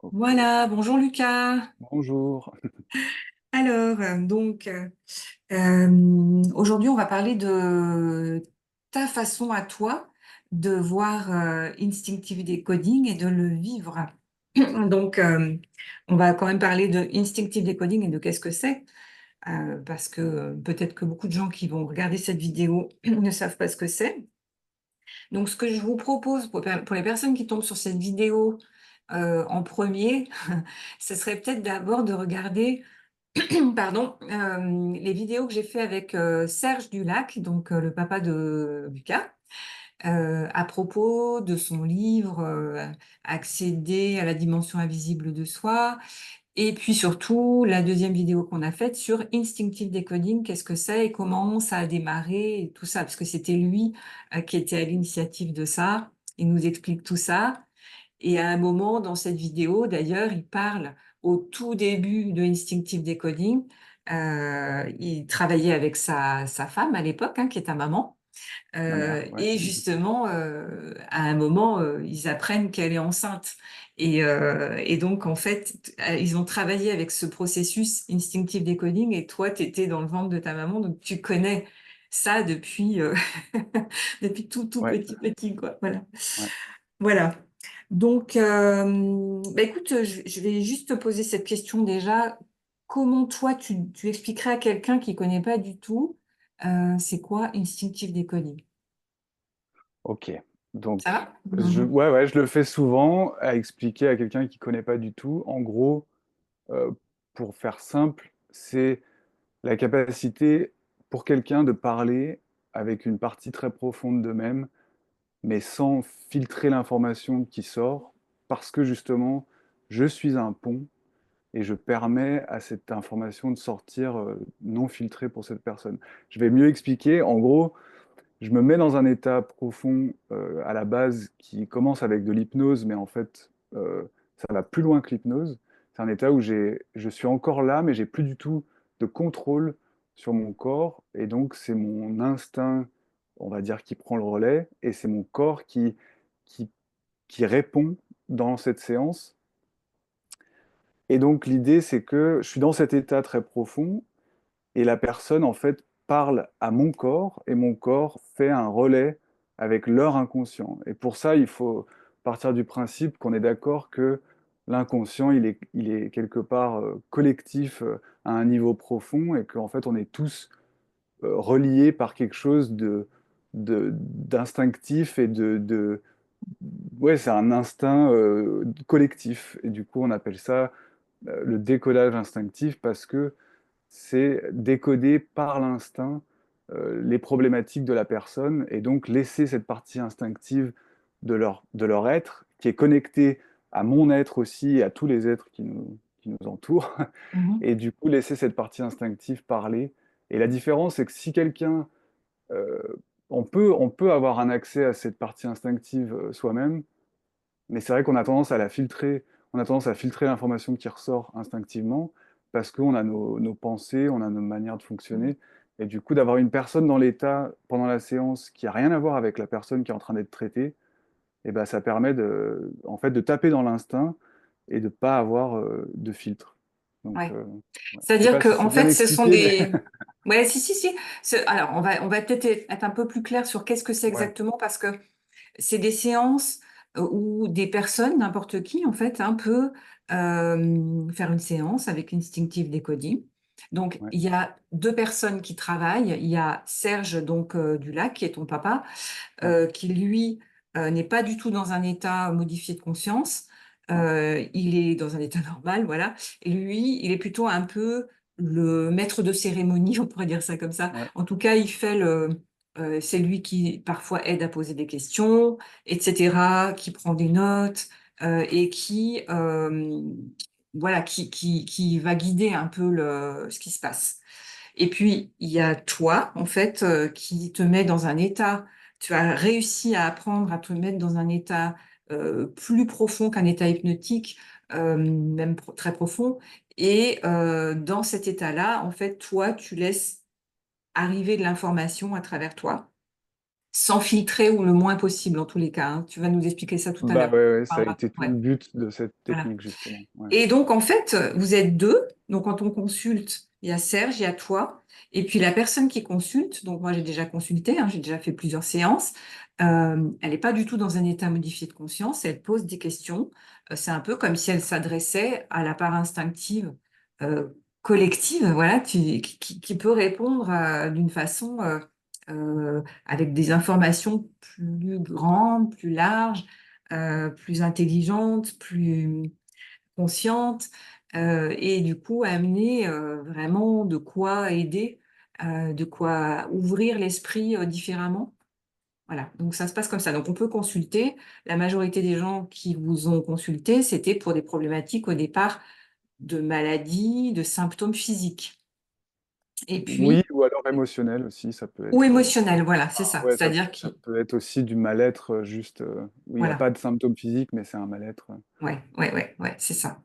Oh, Voilà, bonjour Lucas. bonjour. Alors, aujourd'hui, on va parler de ta façon à toi de voir Instinctive Decoding et de le vivre. Donc, on va quand même parler de Instinctive Decoding et de qu'est-ce que c'est, parce que peut-être que beaucoup de gens qui vont regarder cette vidéo ne savent pas ce que c'est. Donc, ce que je vous propose pour les personnes qui tombent sur cette vidéo en premier, ce serait peut-être d'abord de regarder pardon, les vidéos que j'ai fait avec Serge Dulac, donc le papa de Lucas, à propos de son livre Accéder à la dimension invisible de soi, et puis surtout la deuxième vidéo qu'on a faite sur Instinctive Decoding, qu'est-ce que c'est et comment ça a démarré et tout ça, parce que c'était lui qui était à l'initiative de ça. Il nous explique tout ça. Et à un moment dans cette vidéo, d'ailleurs, il parle au tout début de Instinctive Decoding. Il travaillait avec sa femme à l'époque, hein, qui est ta maman. Ma mère, ouais. Et justement, à un moment, ils apprennent qu'elle est enceinte. Et donc, en fait, ils ont travaillé avec ce processus Instinctive Decoding. Et toi, tu étais dans le ventre de ta maman, donc tu connais ça depuis, depuis tout Ouais, petit, quoi. Voilà. ouais. Voilà. Donc, écoute, je vais juste te poser cette question déjà. Comment toi, tu expliquerais à quelqu'un qui connaît pas du tout, c'est quoi Instinctive Decoding? Ok. Ça Donc, va? Mhm. ouais, je le fais souvent à expliquer à quelqu'un qui connaît pas du tout. En gros, euh, pour faire simple, c'est la capacité pour quelqu'un de parler avec une partie très profonde d'eux-mêmes, mais sans filtrer l'information qui sort, parce que justement, je suis un pont et je permets à cette information de sortir non filtrée pour cette personne. Je vais mieux expliquer. En gros, je me mets dans un état profond à la base qui commence avec de l'hypnose, mais en fait, ça va plus loin que l'hypnose. C'est un état où je suis encore là, mais j'ai plus du tout de contrôle sur mon corps, et donc c'est mon instinct, on va dire, qui prend le relais, et c'est mon corps qui, qui répond dans cette séance. Et donc l'idée, c'est que je suis dans cet état très profond, et la personne, en fait, parle à mon corps et mon corps fait un relais avec leur inconscient. Et pour ça, il faut partir du principe qu'on est d'accord que l'inconscient, il est quelque part collectif à un niveau profond et qu'en fait, on est tous reliés par quelque chose d'instinctif et ouais, c'est un instinct collectif. Et du coup, on appelle ça le décodage instinctif parce que c'est décoder par l'instinct les problématiques de la personne et donc laisser cette partie instinctive de leur être, qui est connectée à mon être aussi et à tous les êtres qui nous entourent, Mhm. et du coup laisser cette partie instinctive parler. Et la différence, c'est que si quelqu'un, euh, on peut avoir un accès à cette partie instinctive soi-même, mais c'est vrai qu'on a tendance à la filtrer, on a tendance à filtrer l'information qui ressort instinctivement parce qu'on a nos pensées, on a nos manières de fonctionner. Et du coup, d'avoir une personne dans l'état pendant la séance qui a rien à voir avec la personne qui est en train d'être traitée, et ben, ça permet en fait, de taper dans l'instinct et de pas avoir de filtre. Donc, Ouais. ouais. Je sais C'est-à-dire pas si que, c'est en bien fait, ce sont expliqué, mais des. Ouais, si. Alors, on va peut-être être un peu plus clair sur qu'est-ce que c'est ouais, exactement, parce que c'est des séances où des personnes, n'importe qui, en fait, hein, peut faire une séance avec Instinctive Decoding. Donc, ouais, il y a deux personnes qui travaillent. Il y a Serge, donc, Dulac, qui est ton papa, ouais, qui, lui, n'est pas du tout dans un état modifié de conscience. ouais, Il est dans un état normal, voilà. Et lui, il est plutôt un peu le maître de cérémonie, on pourrait dire ça comme ça. ouais. En tout cas, il fait c'est lui qui parfois aide à poser des questions, etc., qui prend des notes et voilà, qui va guider un peu ce qui se passe. Et puis, il y a toi, en fait, qui te met dans un état, tu as réussi à apprendre à te mettre dans un état plus profond qu'un état hypnotique, même très profond. Et dans cet état-là, en fait, toi, tu laisses arriver de l'information à travers toi. sans filtrer ou le moins possible en tous les cas, hein. Tu vas nous expliquer ça tout à Bah l'heure. ouais, ouais, On ça a parlera. été tout Ouais, le but de cette voilà. technique, justement. Ouais. Et donc, en fait, vous êtes deux. Donc, quand on consulte, il y a Serge, il y a toi. Et puis, la personne qui consulte, donc moi, j'ai déjà consulté, hein, j'ai déjà fait plusieurs séances. Elle n'est pas du tout dans un état modifié de conscience. Elle pose des questions. C'est un peu comme si elle s'adressait à la part instinctive euh, collective, voilà, qui peut répondre d'une façon avec des informations plus grandes, plus larges, plus intelligentes, plus consciente et du coup amener vraiment de quoi aider, de quoi ouvrir l'esprit différemment. Voilà, donc ça se passe comme ça. Donc on peut consulter. La majorité des gens qui vous ont consulté, c'était pour des problématiques au départ de maladies, de symptômes physiques. Et Oui, puis, ou alors émotionnel aussi, ça peut ou être. émotionnels, voilà, c'est ça. Ouais, C'est-à-dire ça qui, peut être aussi du mal-être, juste où il n'y a voilà, pas de symptômes physiques, mais c'est un mal-être. ouais, c'est ça.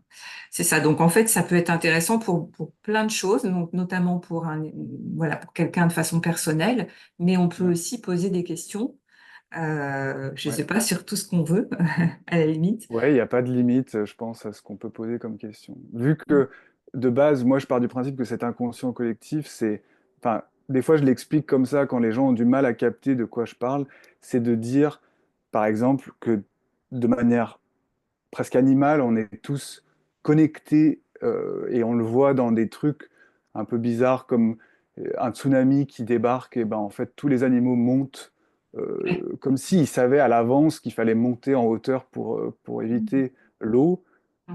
C'est ça. Donc, en fait, ça peut être intéressant pour plein de choses, donc, notamment pour voilà, pour quelqu'un de façon personnelle, mais on peut Ouais, aussi poser des questions, je ne ouais. sais pas, sur tout ce qu'on veut, à la limite. Ouais, il n'y a pas de limite, je pense, à ce qu'on peut poser comme question. Vu que, de base, moi, je pars du principe que cet inconscient collectif, c'est... Enfin, des fois, je l'explique comme ça quand les gens ont du mal à capter de quoi je parle, c'est de dire, par exemple, que de manière presque animal, on est tous connectés et on le voit dans des trucs un peu bizarres comme un tsunami qui débarque et ben en fait tous les animaux montent Ouais. comme s'ils savaient à l'avance qu'il fallait monter en hauteur pour éviter l'eau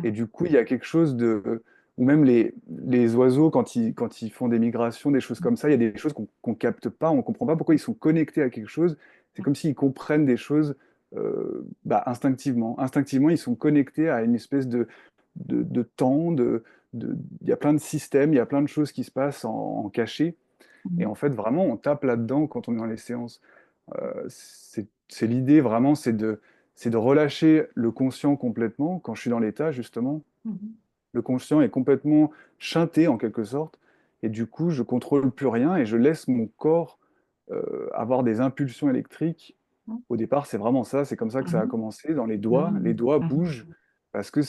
et du coup il y a quelque chose de ou même les oiseaux quand ils font des migrations, des choses comme ça, il y a des choses qu'on capte pas, on comprend pas pourquoi ils sont connectés à quelque chose. C'est comme s'ils comprennent des choses bah, instinctivement. Instinctivement, ils sont connectés à une espèce de temps, il y a plein de systèmes, il y a plein de choses qui se passent en cachet. Et en fait, vraiment, on tape là-dedans quand on est dans les séances. C'est l'idée, vraiment, c'est de relâcher le conscient complètement. Quand je suis dans l'état, justement, le conscient est complètement shunté, en quelque sorte. Et du coup, je contrôle plus rien et je laisse mon corps avoir des impulsions électriques. Au départ, c'est vraiment ça, c'est comme ça que ça a commencé, dans les doigts. Les doigts bougent parce que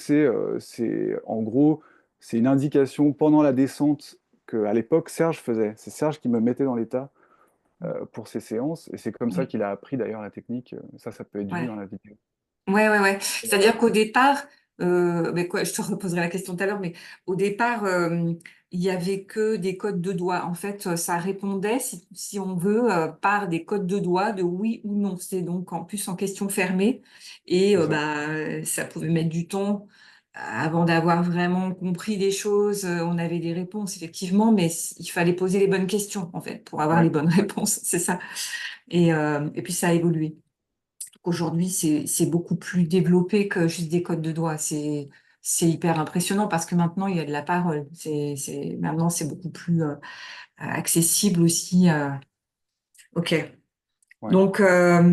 en gros, c'est une indication pendant la descente qu'à l'époque Serge faisait. C'est Serge qui me mettait dans l'état pour ces séances et c'est comme ça qu'il a appris d'ailleurs la technique. Ça peut être vu Ouais. dans la vidéo. Ouais. C'est-à-dire qu'au départ, mais quoi, je te reposerai la question tout à l'heure, mais au départ, il y avait que des codes de doigts. En fait, ça répondait, si on veut, par des codes de doigts de oui ou non. C'est donc en plus en question fermée. Et C'est ça. bah, ça pouvait mettre du temps avant d'avoir vraiment compris des choses. On avait des réponses, effectivement, mais il fallait poser les bonnes questions, en fait, pour avoir les Ouais, bonnes ouais, réponses. C'est ça. Et puis ça a évolué. Aujourd'hui, c'est beaucoup plus développé que juste des codes de doigts. C'est hyper impressionnant parce que maintenant, il y a de la parole. Maintenant, c'est beaucoup plus accessible aussi. OK. ouais. Donc,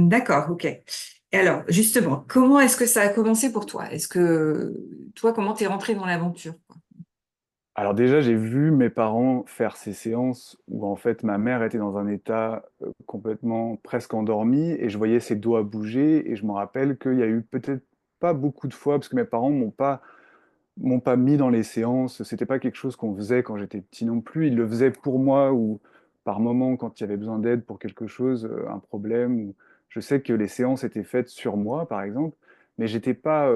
d'accord, OK. Et alors, justement, comment est-ce que ça a commencé pour toi? Est-ce que toi, comment t'es rentré dans l'aventure, quoi? Alors déjà, j'ai vu mes parents faire ces séances où en fait ma mère était dans un état complètement presque endormi et je voyais ses doigts bouger et je me rappelle qu'il y a eu peut-être pas beaucoup de fois parce que mes parents m'ont pas mis dans les séances, c'était pas quelque chose qu'on faisait quand j'étais petit non plus, ils le faisaient pour moi ou par moment quand il y avait besoin d'aide pour quelque chose, un problème ou je sais que les séances étaient faites sur moi par exemple, mais j'étais pas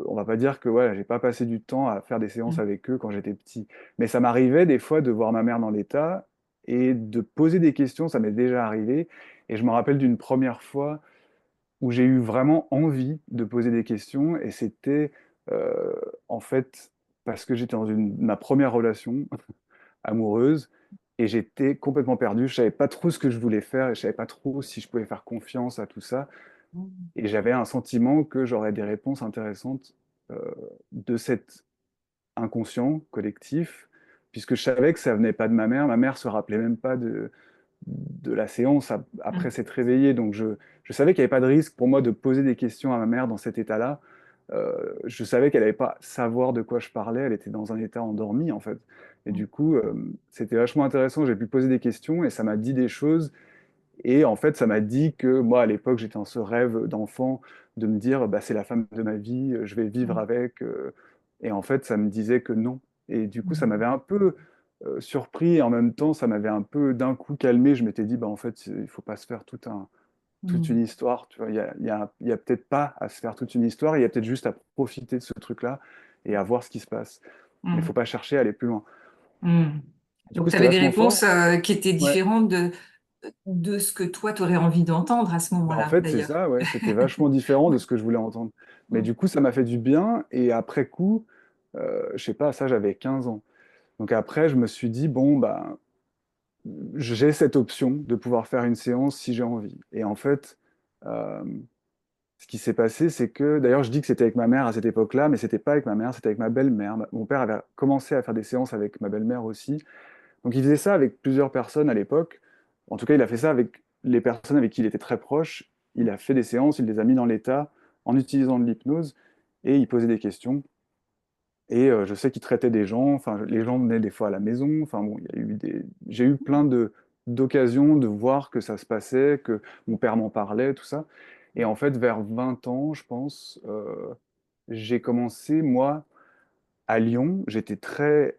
on va pas dire que voilà, j'ai pas passé du temps à faire des séances Mm. avec eux quand j'étais petit. Mais ça m'arrivait des fois de voir ma mère dans l'état et de poser des questions, ça m'est déjà arrivé. Et je me rappelle d'une première fois où j'ai eu vraiment envie de poser des questions et c'était euh, en fait parce que j'étais dans ma première relation amoureuse et j'étais complètement perdu. Je savais pas trop ce que je voulais faire et je savais pas trop si je pouvais faire confiance à tout ça. Et j'avais un sentiment que j'aurais des réponses intéressantes euh, de cet inconscient collectif, puisque je savais que ça venait pas de ma mère. Ma mère se rappelait même pas de la séance après Mm. s'être réveillée. Donc je savais qu'il n'y avait pas de risque pour moi de poser des questions à ma mère dans cet état-là. Je savais qu'elle n'allait pas savoir de quoi je parlais. Elle était dans un état endormi, en fait. Et du coup, c'était vachement intéressant. J'ai pu poser des questions et ça m'a dit des choses Et en fait, ça m'a dit que moi, à l'époque, j'étais dans ce rêve d'enfant de me dire, bah, c'est la femme de ma vie, je vais vivre Mm. avec. Et en fait, ça me disait que non. Et du coup, ça Mm. m'avait un peu surpris et en même temps, ça m'avait un peu d'un coup calmé. Je m'étais dit, bah, en fait, il faut pas se faire toute une Mm. histoire. Tu vois, il y a peut-être pas à se faire toute une histoire, il y a peut-être juste à profiter de ce truc-là et à voir ce qui se passe. Mais il faut Mm. pas chercher à aller plus loin. Mm. Du coup, Donc, tu c'était avais des vachement réponses fort. qui étaient Ouais. différentes de ce que toi, tu aurais envie d'entendre à ce Bah, en moment-là, fait, c'est d'ailleurs. ça, ouais, c'était vachement différent de ce que je voulais entendre. Mais Mm. du coup, ça m'a fait du bien. Et après coup, je sais pas, ça, j'avais 15 ans. Donc après, je me suis dit, bon, bah, j'ai cette option de pouvoir faire une séance si j'ai envie. Et en fait, euh, ce qui s'est passé, c'est que, d'ailleurs, je dis que c'était avec ma mère à cette époque-là, mais c'était pas avec ma mère, c'était avec ma belle-mère. Mon père avait commencé à faire des séances avec ma belle-mère aussi. Donc il faisait ça avec plusieurs personnes à l'époque. En tout cas, il a fait ça avec les personnes avec qui il était très proche. Il a fait des séances, il les a mis dans l'état en utilisant de l'hypnose et il posait des questions. Et je sais qu'il traitait des gens, enfin les gens venaient des fois à la maison. Enfin bon, il y a eu j'ai eu plein de d'occasions de voir que ça se passait, que mon père m'en parlait, tout ça. Et en fait, vers 20 ans, je pense, j'ai commencé, moi, à Lyon. J'étais très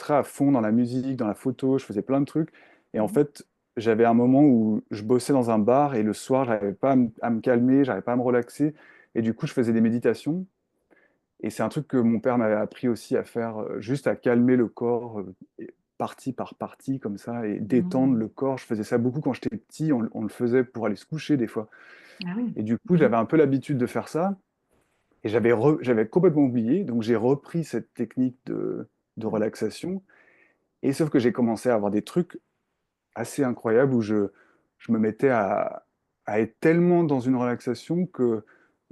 à fond dans la musique, dans la photo, je faisais plein de trucs. Et en Mhm. fait, j'avais un moment où je bossais dans un bar et le soir, j'arrivais pas à me calmer, j'arrivais pas à me relaxer. Et du coup, je faisais des méditations. Et c'est un truc que mon père m'avait appris aussi à faire, juste à calmer le corps, partie par partie, comme ça, et détendre Mm. le corps. Je faisais ça beaucoup quand j'étais petit, on le faisait pour aller se coucher des fois. Ah oui. Et du coup, Mhm. j'avais un peu l'habitude de faire ça. Et j'avais complètement oublié. Donc, j'ai repris cette technique de relaxation. Et sauf que j'ai commencé à avoir des trucs assez incroyables où je me mettais à être tellement dans une relaxation que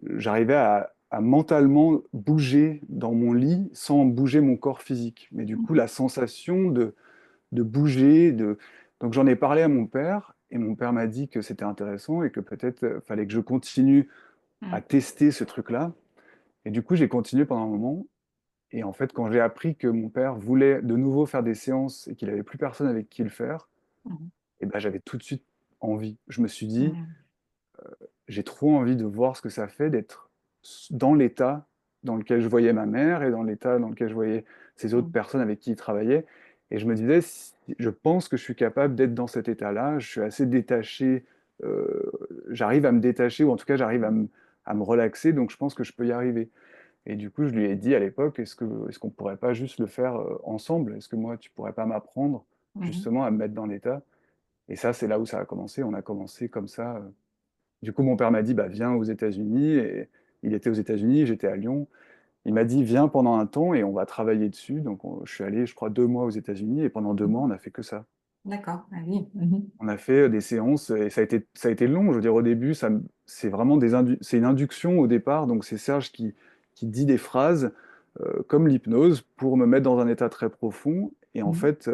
j'arrivais à mentalement bouger dans mon lit sans bouger mon corps physique. Mais du coup, Mhm. la sensation de bouger, donc j'en ai parlé à mon père et mon père m'a dit que c'était intéressant et que peut-être fallait que je continue à Mm. tester ce truc-là. Et du coup, j'ai continué pendant un moment. Et en fait, quand j'ai appris que mon père voulait de nouveau faire des séances et qu'il n'avait plus personne avec qui le faire, Mhm. et ben, j'avais tout de suite envie. Je me suis dit, Mm. j'ai trop envie de voir ce que ça fait d'être dans l'état dans lequel je voyais ma mère et dans l'état dans lequel je voyais ces autres Mm. personnes avec qui il travaillait. Et je me disais, je pense que je suis capable d'être dans cet état-là. Je suis assez détaché. euh, J'arrive à me détacher, ou en tout cas, à me relaxer. Donc, je pense que je peux y arriver. Et du coup, je lui ai dit à l'époque, est-ce qu'on pourrait pas juste le faire ensemble? Est-ce que moi, tu pourrais pas m'apprendre Mhm. justement à me mettre dans l'état? Et ça, c'est là où ça a commencé. On a commencé comme ça. Du coup, mon père m'a dit, bah, viens aux États-Unis. Et il était aux États-Unis, j'étais à Lyon. Il m'a dit, viens pendant un temps et on va travailler dessus. Donc, je suis allé, je crois, 2 mois aux États-Unis. Et pendant 2 mois, Mhm. on a fait que ça. D'accord. Ah oui. Mhm. On a fait des séances et ça a été long. Je veux dire, au début, c'est vraiment c'est une induction au départ. Donc, c'est Serge qui dit des phrases comme l'hypnose pour me mettre dans un état très profond. Et en Mhm. fait,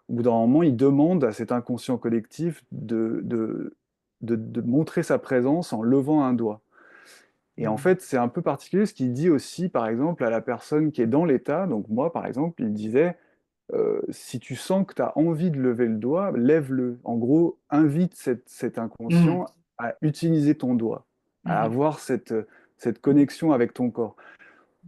au bout d'un moment, il demande à cet inconscient collectif de montrer sa présence en levant un doigt. Et en Mhm. fait, c'est un peu particulier ce qu'il dit aussi, par exemple, à la personne qui est dans l'état. Donc, moi, par exemple, il disait si tu sens que tu as envie de lever le doigt, lève-le. En gros, invite cet Mhm. inconscient à utiliser ton doigt, à Mhm. avoir cette connexion avec ton corps.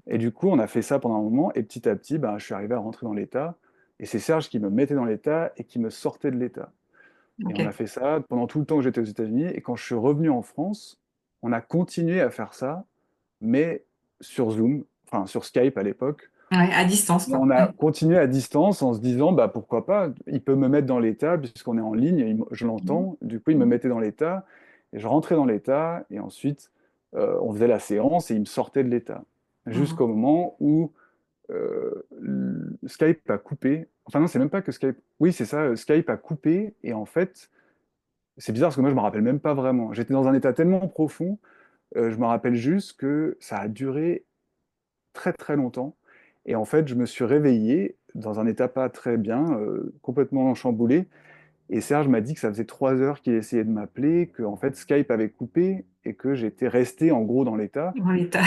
Et du coup, on a fait ça pendant un moment, et petit à petit, ben, je suis arrivé à rentrer dans l'état. Et c'est Serge qui me mettait dans l'état et qui me sortait de l'état. Et Ok. on a fait ça pendant tout le temps que j'étais aux États-Unis. Et quand je suis revenu en France, on a continué à faire ça, mais sur Zoom, enfin sur Skype à l'époque. Ouais, à distance, Et quoi. on a continué à distance en se disant, bah, pourquoi pas, il peut me mettre dans l'état, puisqu'on est en ligne, je Mhm. l'entends. Du coup, il me Mhm. mettait dans l'état, et je rentrais dans l'état, et ensuite, on faisait la séance, et il me sortait de l'état. Mhm. Jusqu'au moment où Skype a coupé. Enfin, non, c'est même pas que Skype. Oui, c'est ça, Skype a coupé, et en fait, c'est bizarre parce que moi, je me rappelle même pas vraiment. J'étais dans un état tellement profond, je me rappelle juste que ça a duré très très longtemps. Et en fait, je me suis réveillé dans un état pas très bien, complètement chamboulé. Et Serge m'a dit que ça faisait 3 heures qu'il essayait de m'appeler, que en fait Skype avait coupé et que j'étais resté en gros dans l'état. Dans l'état.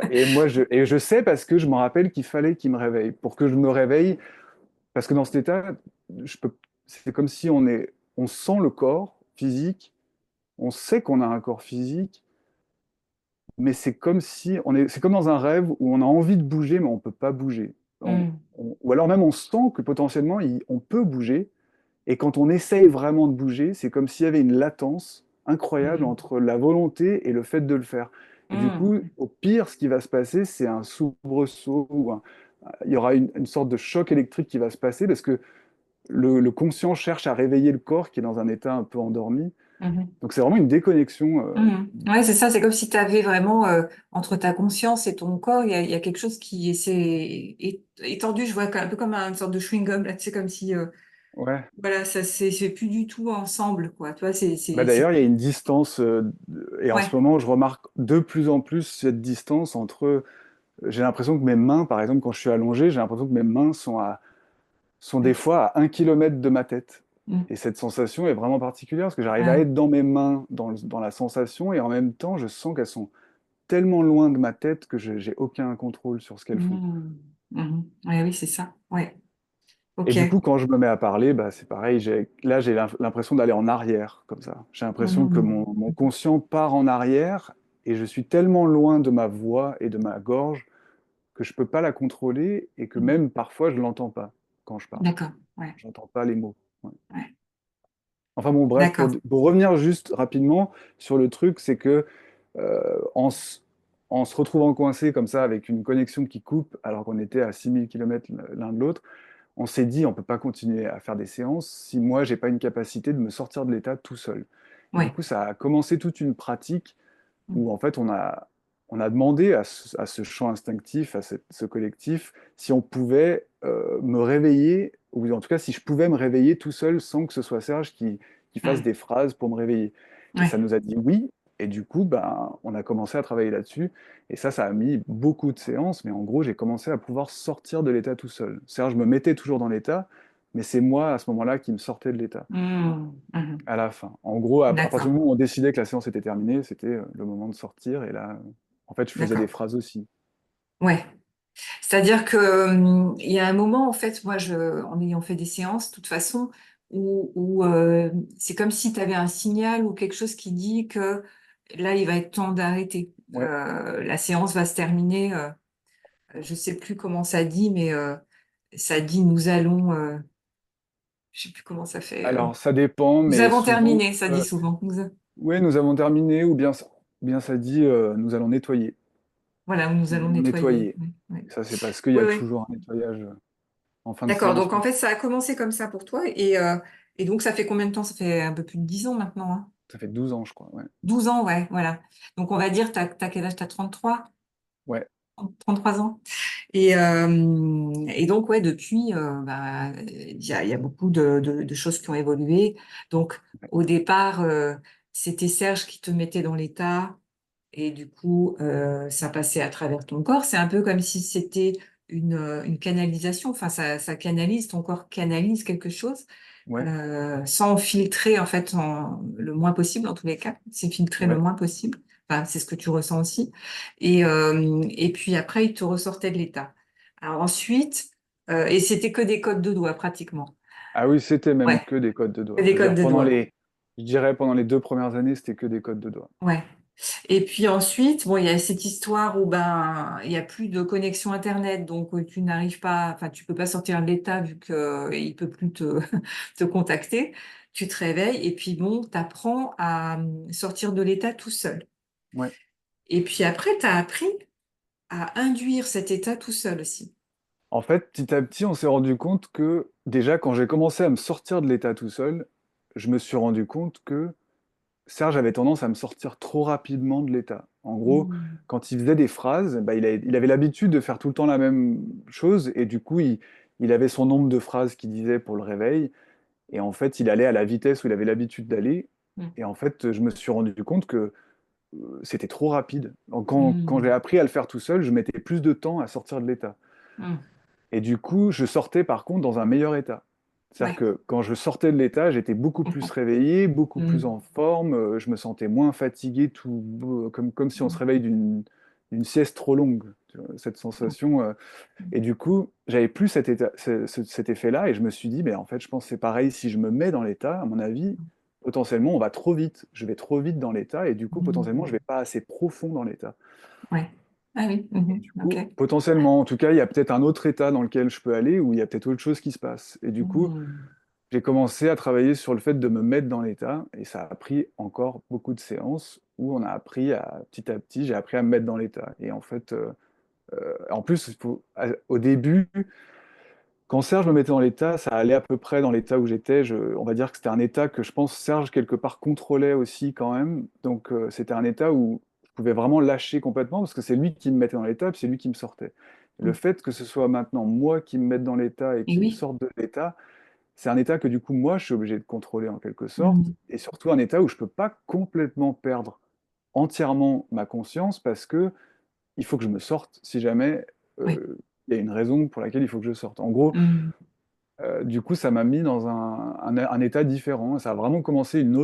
Et je sais parce que je me rappelle qu'il fallait qu'il me réveille. Pour que je me réveille, parce que dans cet état, je peux, c'est comme si on est. on sent le corps physique, on sait qu'on a un corps physique, mais c'est comme si c'est comme dans un rêve où on a envie de bouger, mais on peut pas bouger. mm, Ou alors même on sent que potentiellement on peut bouger, et quand on essaye vraiment de bouger, c'est comme s'il y avait une latence incroyable mm, entre la volonté et le fait de le faire. Et du coup, mm, au pire, ce qui va se passer, c'est un soubresaut, il y aura une sorte de choc électrique qui va se passer parce que le conscient cherche à réveiller le corps qui est dans un état un peu endormi. mhm. Donc c'est vraiment une déconnexion. Mhm. Ouais, c'est ça, c'est comme si tu avais vraiment, entre ta conscience et ton corps, il y a quelque chose qui étendu, je vois un peu comme une sorte de chewing-gum, là, tu sais, comme si, Ouais. voilà, ça, c'est plus du tout ensemble, quoi, tu vois, Bah d'ailleurs, il y a une distance, et en ce ouais, moment, je remarque de plus en plus cette distance entre. J'ai l'impression que mes mains, par exemple, quand je suis allongé, j'ai l'impression que mes mains sont des ouais, fois à 1 kilomètre de ma tête. mm, Et cette sensation est vraiment particulière parce que j'arrive à ouais, être dans mes mains, dans la sensation, et en même temps, je sens qu'elles sont tellement loin de ma tête que je j'ai aucun contrôle sur ce qu'elles font. mm, mhm. Ouais, oui, c'est ça, ouais, Et ok. du coup, quand je me mets à parler, bah, c'est pareil. Là, j'ai l'impression d'aller en arrière, comme ça. J'ai l'impression que Mhm. mon conscient part en arrière et je suis tellement loin de ma voix et de ma gorge que je peux pas la contrôler et que Mhm. même parfois, je l'entends pas quand je parle. D'accord, ouais, J'entends pas les mots. Ouais. ouais, Enfin bon, bref, d'accord. pour revenir juste rapidement sur le truc, c'est que en, en se retrouvant coincé comme ça avec une connexion qui coupe alors qu'on était à 6 000 kilomètres l'un de l'autre, on s'est dit, on peut pas continuer à faire des séances si moi, j'ai pas une capacité de me sortir de l'état tout seul. Et du Ouais, coup, ça a commencé toute une pratique mm, où, en fait, on a demandé à ce champ instinctif, ce collectif, si on pouvait me réveiller, ou en tout cas, si je pouvais me réveiller tout seul sans que ce soit Serge qui fasse mm, des phrases pour me réveiller. Et ça ouais, nous a dit oui. Et du coup, ben, on a commencé à travailler là-dessus. Et ça a mis beaucoup de séances, mais en gros, j'ai commencé à pouvoir sortir de l'état tout seul. C'est-à-dire, je me mettais toujours dans l'état, mais c'est moi, à ce moment-là, qui me sortais de l'état, mm, mhm. à la fin. En gros, à partir D'accord, du moment où on décidait que la séance était terminée, c'était le moment de sortir. Et là, en fait, je faisais des d'accord, phrases aussi. ouais. C'est-à-dire que, il y a un moment, en fait, moi, en ayant fait des séances, de toute façon, où c'est comme si tu avais un signal ou quelque chose qui dit que là, il va être temps d'arrêter. Ouais. La séance va se terminer. Je sais plus comment ça dit, mais ça dit nous allons. Je sais plus comment ça fait. Alors, ça dépend, Nous mais avons souvent, terminé, ça dit souvent. ouais, nous avons terminé, ou bien ça dit, nous allons nettoyer. Voilà, nous Nous allons allons nettoyer. nettoyer. Oui, oui. Et ça, c'est parce qu'il y Oui, a oui. toujours un nettoyage en fin de D'accord. séance. Donc, en fait, ça a commencé comme ça pour toi. Et donc, ça fait combien de temps? Ça fait un peu plus de 10 ans maintenant, hein. Ça fait 12 ans, je crois. Ouais. 12 ans, ouais, voilà. Donc, on va dire, t'as quel âge? T'as 33, Ouais. 33 ans. Et donc, ouais, depuis, bah, il y a beaucoup de choses qui ont évolué. Donc, au départ, c'était Serge qui te mettait dans l'état. Et du coup, ça passait à travers ton corps. C'est un peu comme si c'était une canalisation. Enfin, ça canalise, ton corps canalise quelque chose, Ouais. sans filtrer, en fait, le moins possible, en tous les cas. C'est filtrer le Ouais. moins possible. Enfin, c'est ce que tu ressens aussi. Et puis après, il te ressortait de l'état. Alors ensuite, et c'était que des codes de doigts, pratiquement. Ah oui, c'était même Ouais, que des codes de que doigts. Je des veux codes dire, de doigts. je dirais pendant les 2 premières années, c'était que des codes de doigts. Ouais. Et puis ensuite, bon, il y a cette histoire où ben il y a plus de connexion Internet, donc tu n'arrives pas, enfin tu peux pas sortir de l'état vu que il peut plus te, te contacter. Tu te réveilles et puis bon, t'apprends à sortir de l'état tout seul. Ouais. Et puis après, tu as appris à induire cet état tout seul aussi. En fait, petit à petit, on s'est rendu compte que déjà, quand j'ai commencé à me sortir de l'état tout seul, je me suis rendu compte que Serge avait tendance à me sortir trop rapidement de l'état. En gros, Mm. quand il faisait des phrases, bah, il avait l'habitude de faire tout le temps la même chose, et du coup, il avait son nombre de phrases qu'il disait pour le réveil, et en fait, il allait à la vitesse où il avait l'habitude d'aller, Mm. et en fait, je me suis rendu compte que c'était trop rapide. Donc, quand j'ai Mm. appris à le faire tout seul, je mettais plus de temps à sortir de l'état. Mm. Et du coup, je sortais par contre dans un meilleur état. C'est-à-dire Ouais, que quand je sortais de l'état, j'étais beaucoup je plus comprends. réveillé, beaucoup plus Mm. en forme, je me sentais moins fatigué, comme si on se Mm. réveille d'une sieste trop longue. tu vois, cette sensation. Et du coup, j'avais plus cet effet-là, et je me suis dit, mais en fait, je pense que c'est pareil, si je me mets dans l'état, à mon avis, potentiellement, on va trop vite. Je vais trop vite dans l'état, et du coup, potentiellement, je vais pas assez profond dans l'état. Ouais. Ah oui. Et du Ok. coup, potentiellement, en tout cas, il y a peut-être un autre état dans lequel je peux aller, où il y a peut-être autre chose qui se passe. Et du coup, j'ai commencé à travailler sur le fait de me mettre dans l'état, et ça a pris encore beaucoup de séances où on a appris petit à petit, j'ai appris à me mettre dans l'état. Et en fait, en plus, au début, quand Serge me mettait dans l'état, ça allait à peu près dans l'état où j'étais. On va dire que c'était un état que je pense Serge quelque part contrôlait aussi quand même. Donc c'était un état où je pouvais vraiment lâcher complètement parce que c'est lui qui me mettait dans l'état, puis c'est lui qui me sortait. Le fait que ce soit maintenant moi qui me mette dans l'état et Et qui me oui. sorte de l'état, c'est un état que du coup moi je suis obligé de contrôler en quelque sorte, et surtout un état où je peux pas complètement perdre entièrement ma conscience parce que il faut que je me sorte si jamais Oui. il y a une raison pour laquelle il faut que je sorte. En gros, du coup, ça m'a mis dans un état différent. Ça a vraiment commencé une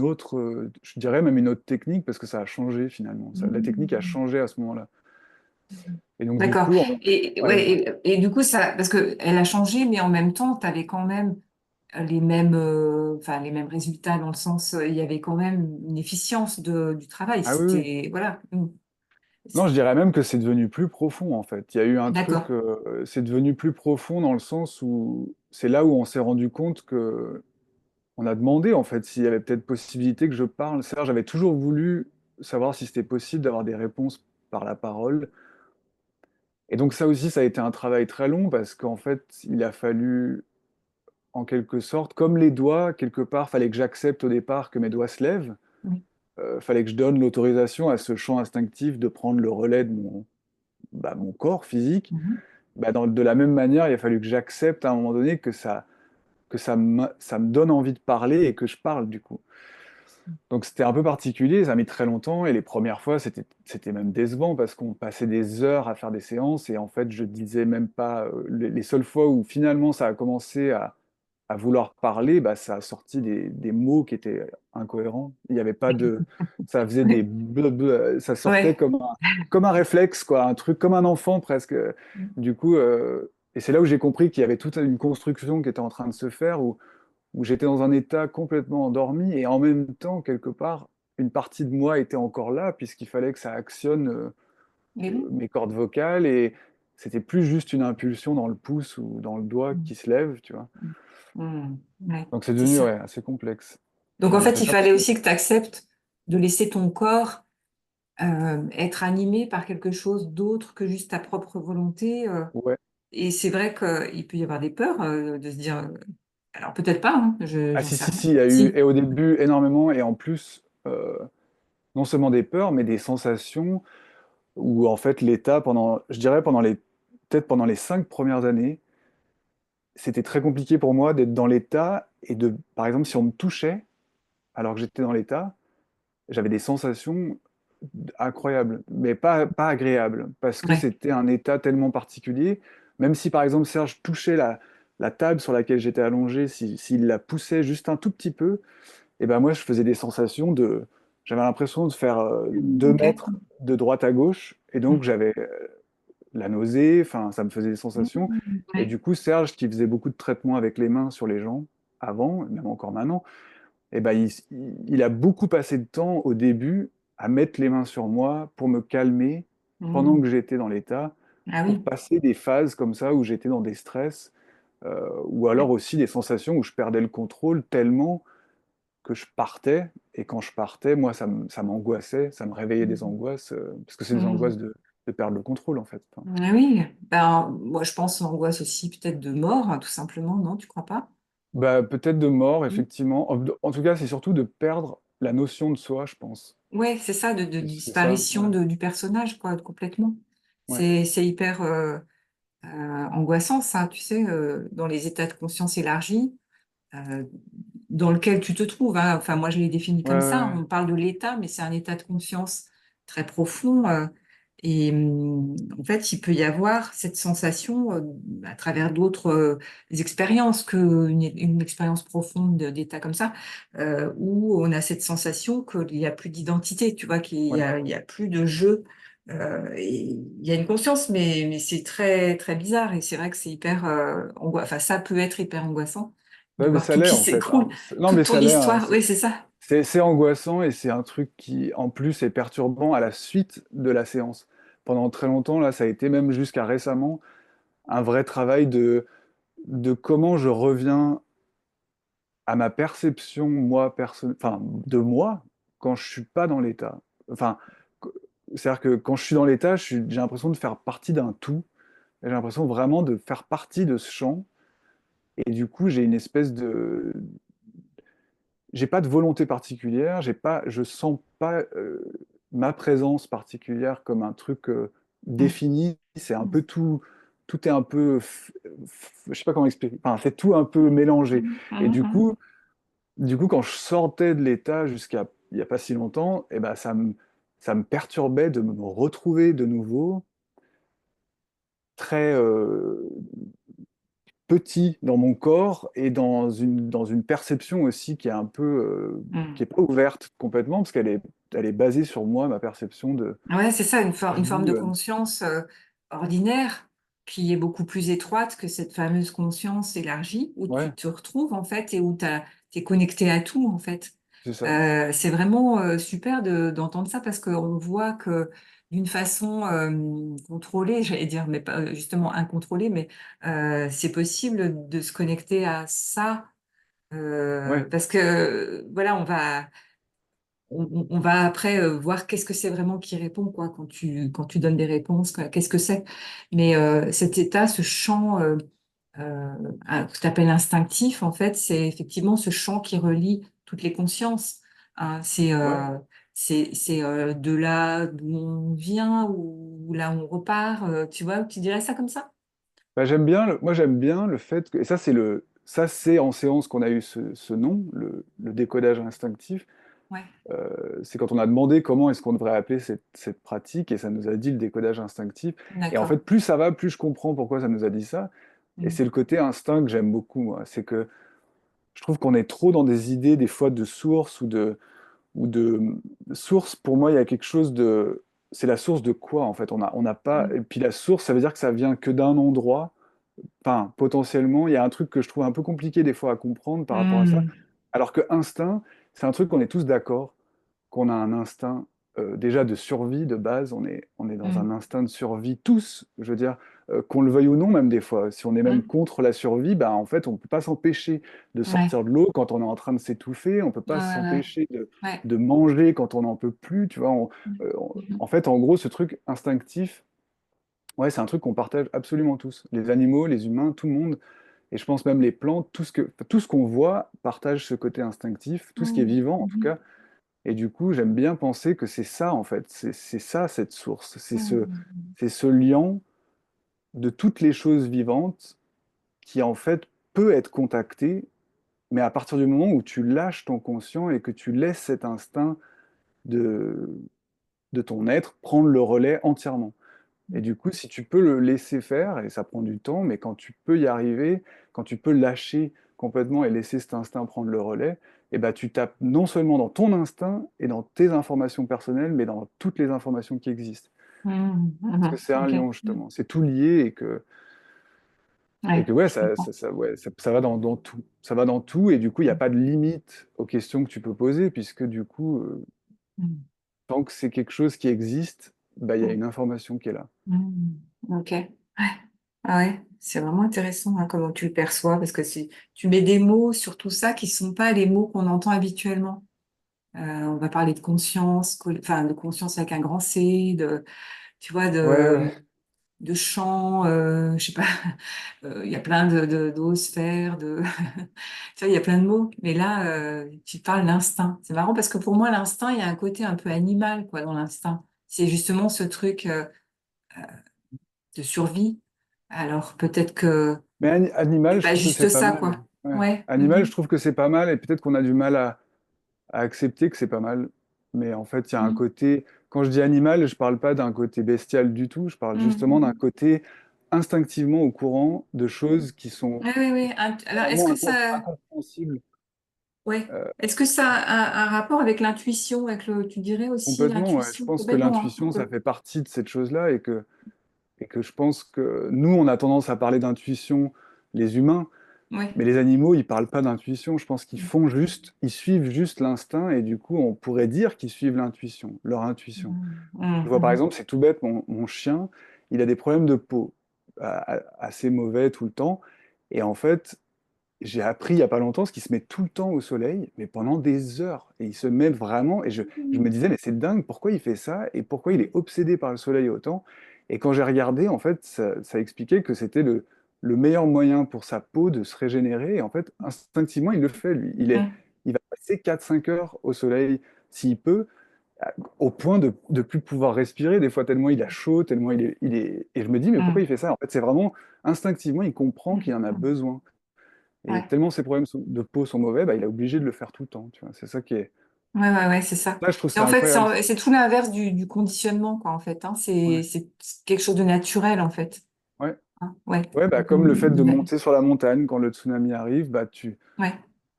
autre, je dirais même une autre technique, parce que ça a changé finalement. La technique a changé à ce moment-là. Et donc, du D'accord. coup, Et, ouais, ouais, et du coup, ça, parce que elle a changé, mais en même temps, tu avais quand même enfin, les mêmes résultats dans le sens, il y avait quand même une efficience du travail. ah oui, oui. C'était, voilà. Non, je dirais même que c'est devenu plus profond en fait. Il y a eu un truc, D'accord. c'est devenu plus profond dans le sens où c'est là où on s'est rendu compte que on a demandé en fait s'il y avait peut-être possibilité que je parle. C'est-à-dire, j'avais toujours voulu savoir si c'était possible d'avoir des réponses par la parole. Et donc ça aussi, ça a été un travail très long parce qu'en fait, il a fallu, en quelque sorte, comme les doigts, quelque part, fallait que j'accepte au départ que mes doigts se lèvent. Oui. Fallait que je donne l'autorisation à ce champ instinctif de prendre le relais de mon corps physique. Mhm. De la même manière, il a fallu que j'accepte à un moment donné ça me donne envie de parler et que je parle du coup. Donc c'était un peu particulier, ça a mis très longtemps, et les premières fois c'était même décevant parce qu'on passait des heures à faire des séances, et en fait je disais même pas, les seules fois où finalement ça a commencé à vouloir parler, bah, ça a sorti des mots qui étaient incohérents. Il n'y avait pas de... Ça faisait des... Ça sortait Ouais. comme un réflexe, quoi, un truc comme un enfant presque. Du coup, et c'est là où j'ai compris qu'il y avait toute une construction qui était en train de se faire, où j'étais dans un état complètement endormi, et en même temps, quelque part, une partie de moi était encore là, puisqu'il fallait que ça actionne Mais oui. mes cordes vocales, et c'était plus juste une impulsion dans le pouce ou dans le doigt qui se lève, tu vois. Ouais, Donc c'est c'est devenu, ça. ouais, assez complexe. Donc Et en donc fait, c'est il ça. fallait aussi que tu acceptes de laisser ton corps être animé par quelque chose d'autre que juste ta propre volonté. Ouais. Et c'est vrai qu'il peut y avoir des peurs de se dire, alors peut-être pas, hein, Ah j'en si, sais si, rien. si, il y a eu, Si. et au début, énormément, et en plus, non seulement des peurs, mais des sensations où, en fait, l'état, je dirais, peut-être pendant les 5 premières années, c'était très compliqué pour moi d'être dans l'état, par exemple, si on me touchait, alors que j'étais dans l'état, j'avais des sensations incroyables, mais pas agréables, parce que Ouais. c'était un état tellement particulier. Même si, par exemple, Serge touchait la table sur laquelle j'étais allongé, s'il la poussait juste un tout petit peu, et ben moi, je faisais des sensations de... J'avais l'impression de faire 2 mètres Ok. de droite à gauche, et donc j'avais la nausée, enfin, ça me faisait des sensations. Et Ouais. du coup, Serge, qui faisait beaucoup de traitements avec les mains sur les gens, avant, même encore maintenant, eh ben, il a beaucoup passé de temps au début à mettre les mains sur moi pour me calmer pendant Mm. que j'étais dans l'état, Ah pour oui. passer des phases comme ça où j'étais dans des stress, ou alors Ouais. aussi des sensations où je perdais le contrôle tellement que je partais. Et quand je partais, moi, ça m'angoissait, ça me réveillait des angoisses, parce que c'est des Mm. angoisses de perdre le contrôle, en fait. Enfin, Ah oui. Ben, moi, je pense l'angoisse aussi peut-être de mort, hein, tout simplement, non, tu crois pas? bah, peut-être de mort, Mm. effectivement. En tout cas, c'est surtout de perdre la notion de soi, je pense. Ouais, c'est ça, de C'est ça, disparition ouais. du personnage, quoi, complètement. Ouais. C'est hyper angoissant, ça, tu sais, dans les états de conscience élargis, euh, dans lequel tu te trouves, hein. Enfin, moi, je l'ai défini Ouais, comme ça. ouais, On parle de l'état, mais c'est un état de conscience très profond. Et en fait, il peut y avoir cette sensation à travers d'autres expériences une expérience profonde d'état comme ça, où on a cette sensation qu'il n'y a plus d'identité, tu vois, ouais. il y a plus de jeu Il y a une conscience, mais c'est très, très bizarre. Et c'est vrai que c'est hyper enfin, ça peut être hyper angoissant de Ouais, mais voir ça tout l'est qui en fait, hein. s'écroule, Non, mais toute ton ça l'est, hein. histoire. Oui, c'est ça. C'est angoissant et c'est un truc qui, en plus, est perturbant à la suite de la séance. Pendant très longtemps, là, ça a été même jusqu'à récemment un vrai travail de comment je reviens à ma perception, moi, enfin, de moi, quand je suis pas dans l'état. Enfin, qu- c'est-à-dire que quand je suis dans l'état, j'ai l'impression de faire partie d'un tout. J'ai l'impression vraiment de faire partie de ce champ. Et du coup, j'ai une espèce de, j'ai pas de volonté particulière, je sens pas ma présence particulière comme un truc Mm. défini. C'est un peu tout, tout est un peu, je sais pas comment expliquer. Enfin, c'est tout un peu mélangé. Mhm, Et mhm, du coup, quand je sortais de l'état jusqu'à il y a pas si longtemps, et ben ça me perturbait de me retrouver de nouveau très petit dans mon corps et dans une perception aussi qui est un peu, qui mhm. est pas ouverte complètement, parce elle est basée sur moi, ma perception Ouais, c'est ça, une forme vie. de conscience ordinaire qui est beaucoup plus étroite que cette fameuse conscience élargie où tu Ouais, te retrouves en fait et où tu es connecté à tout en fait. c'est ça. C'est vraiment super d'entendre ça parce qu'on voit que d'une façon contrôlée, j'allais dire, mais pas justement incontrôlée, mais c'est possible de se connecter à ça Ouais. parce que voilà, on va après voir qu'est-ce que c'est vraiment qui répond, quoi, quand tu donnes des réponses, qu'est-ce que c'est. Mais cet état, ce champ que tu appelles instinctif, en fait, c'est effectivement ce champ qui relie toutes les consciences. Hein. Ouais. C'est de là d'où on vient ou là où on repart. Tu vois, tu dirais ça comme ça? Bah, moi j'aime bien le fait que, et ça c'est en séance qu'on a eu ce nom, le décodage instinctif. Ouais, C'est quand on a demandé comment est-ce qu'on devrait appeler cette pratique, et ça nous a dit le décodage instinctif. Et en d'accord. fait, plus ça va, plus je comprends pourquoi ça nous a dit ça. Et Mm. c'est le côté instinct que j'aime beaucoup, moi. C'est que je trouve qu'on est trop dans des idées, des fois, de source ou de source. Pour moi, il y a quelque chose de. C'est la source de quoi, en fait? On n'a pas. Mm. Et puis la source, ça veut dire que ça vient que d'un endroit. Enfin, potentiellement, il y a un truc que je trouve un peu compliqué des fois à comprendre par rapport à ça. Mm. Alors que instinct, c'est un truc qu'on est tous d'accord qu'on a un instinct déjà de survie de base, on est dans un Mm. instinct de survie tous, je veux dire, qu'on le veuille ou non même des fois. Si on est même Mm. contre la survie, bah, en fait on ne peut pas s'empêcher de Ouais, sortir de l'eau quand on est en train de s'étouffer, on ne peut ouais, pas ouais, s'empêcher ouais. de manger quand on n'en peut plus, tu vois. Mm. En Mhm. fait, en gros, ce truc instinctif, ouais, c'est un truc qu'on partage absolument tous. Les animaux, les humains, tout le monde. Et je pense même les plantes, tout ce qu'on voit partage ce côté instinctif, tout ce qui est Mm. vivant en tout Mhm. cas. Et du coup, j'aime bien penser que c'est ça, en fait. C'est ça, cette source. Mm. C'est ce lien de toutes les choses vivantes qui, en fait, peut être contacté, mais à partir du moment où tu lâches ton conscient et que tu laisses cet instinct de, de ton être prendre le relais entièrement. Et du coup, si tu peux le laisser faire, et ça prend du temps, mais quand tu peux y arriver, quand tu peux lâcher complètement et laisser cet instinct prendre le relais, et ben tu tapes non seulement dans ton instinct et dans tes informations personnelles, mais dans toutes les informations qui existent. Mm. Parce que Mhm. c'est un Ok. lion, Mm. justement. C'est tout lié et Ouais, que ouais, je comprends. ça va dans tout. Ça va dans tout, et du coup, il n'y a Mm. pas de limite aux questions que tu peux poser, puisque du coup, Mm. tant que c'est quelque chose qui existe, bah, il y a une information qui est là. Mm. Ok. Ouais. Ah ouais, c'est vraiment intéressant hein, comment tu le perçois parce que si tu mets des mots sur tout ça qui sont pas les mots qu'on entend habituellement. On va parler de conscience, enfin de conscience avec un grand C, de tu vois Ouais, ouais. de champ, je sais pas, il y a plein d'osphères, tu vois, il y a plein de mots. Mais là, tu parles d'instinct. C'est marrant parce que pour moi, l'instinct, il y a un côté un peu animal, quoi, dans l'instinct. C'est justement ce truc de survie. Alors peut-être que Mais c'est animal, je pas trouve que c'est juste pas ça, mal. quoi. Ouais. Ouais. Animal, je Mhm. trouve que c'est pas mal, et peut-être qu'on a du mal à accepter que c'est pas mal. Mais en fait, il y a un Mhm. côté, quand je dis animal, je parle pas d'un côté bestial du tout, je parle justement d'un Mhm. côté instinctivement au courant de choses qui sont Oui, oui, oui. Alors, est-ce vraiment que ça, incompréhensibles. Ouais. Euh, Est-ce que ça a un rapport avec l'intuition, tu dirais aussi Complètement, ouais. Je l'intuition, pense que complètement, hein, un l'intuition, ça peu. fait partie de cette chose-là et que je pense que nous, on a tendance à parler d'intuition, les humains, Ouais. mais les animaux, ils parlent pas d'intuition. Je pense qu'ils font juste, ils suivent juste l'instinct et du coup, on pourrait dire qu'ils suivent l'intuition, leur intuition. Mhm. Je vois par Mhm. exemple, c'est tout bête, mon chien, il a des problèmes de peau, assez mauvais tout le temps. Et en fait, j'ai appris il n'y a pas longtemps ce qu'il se met tout le temps au soleil, mais pendant des heures. Et il se met vraiment, et je me disais, mais c'est dingue, pourquoi il fait ça? Et pourquoi il est obsédé par le soleil autant? Et quand j'ai regardé, en fait, ça expliquait que c'était le meilleur moyen pour sa peau de se régénérer. Et en fait, instinctivement, il le fait, lui. Mhm. Il va passer 4 5 heures au soleil s'il peut, au point de ne plus pouvoir respirer, des fois tellement il a chaud, tellement il est. Et je me dis, mais pourquoi il Mhm. fait ça? En fait, c'est vraiment instinctivement, il comprend qu'il en a Mhm. besoin. Et Ouais. tellement ses problèmes de peau sont mauvais, bah, il est obligé de le faire tout le temps, tu vois. C'est ça qui est. Ouais, ouais, ouais, c'est ça. Là, je trouve Et ça en fait, incroyable. c'est tout l'inverse du conditionnement, quoi, en fait, hein. Ouais, C'est quelque chose de naturel, en fait. ouais. Hein, ouais. Ouais, bah, comme le fait de monter sur la montagne quand le tsunami arrive, bah, Ouais.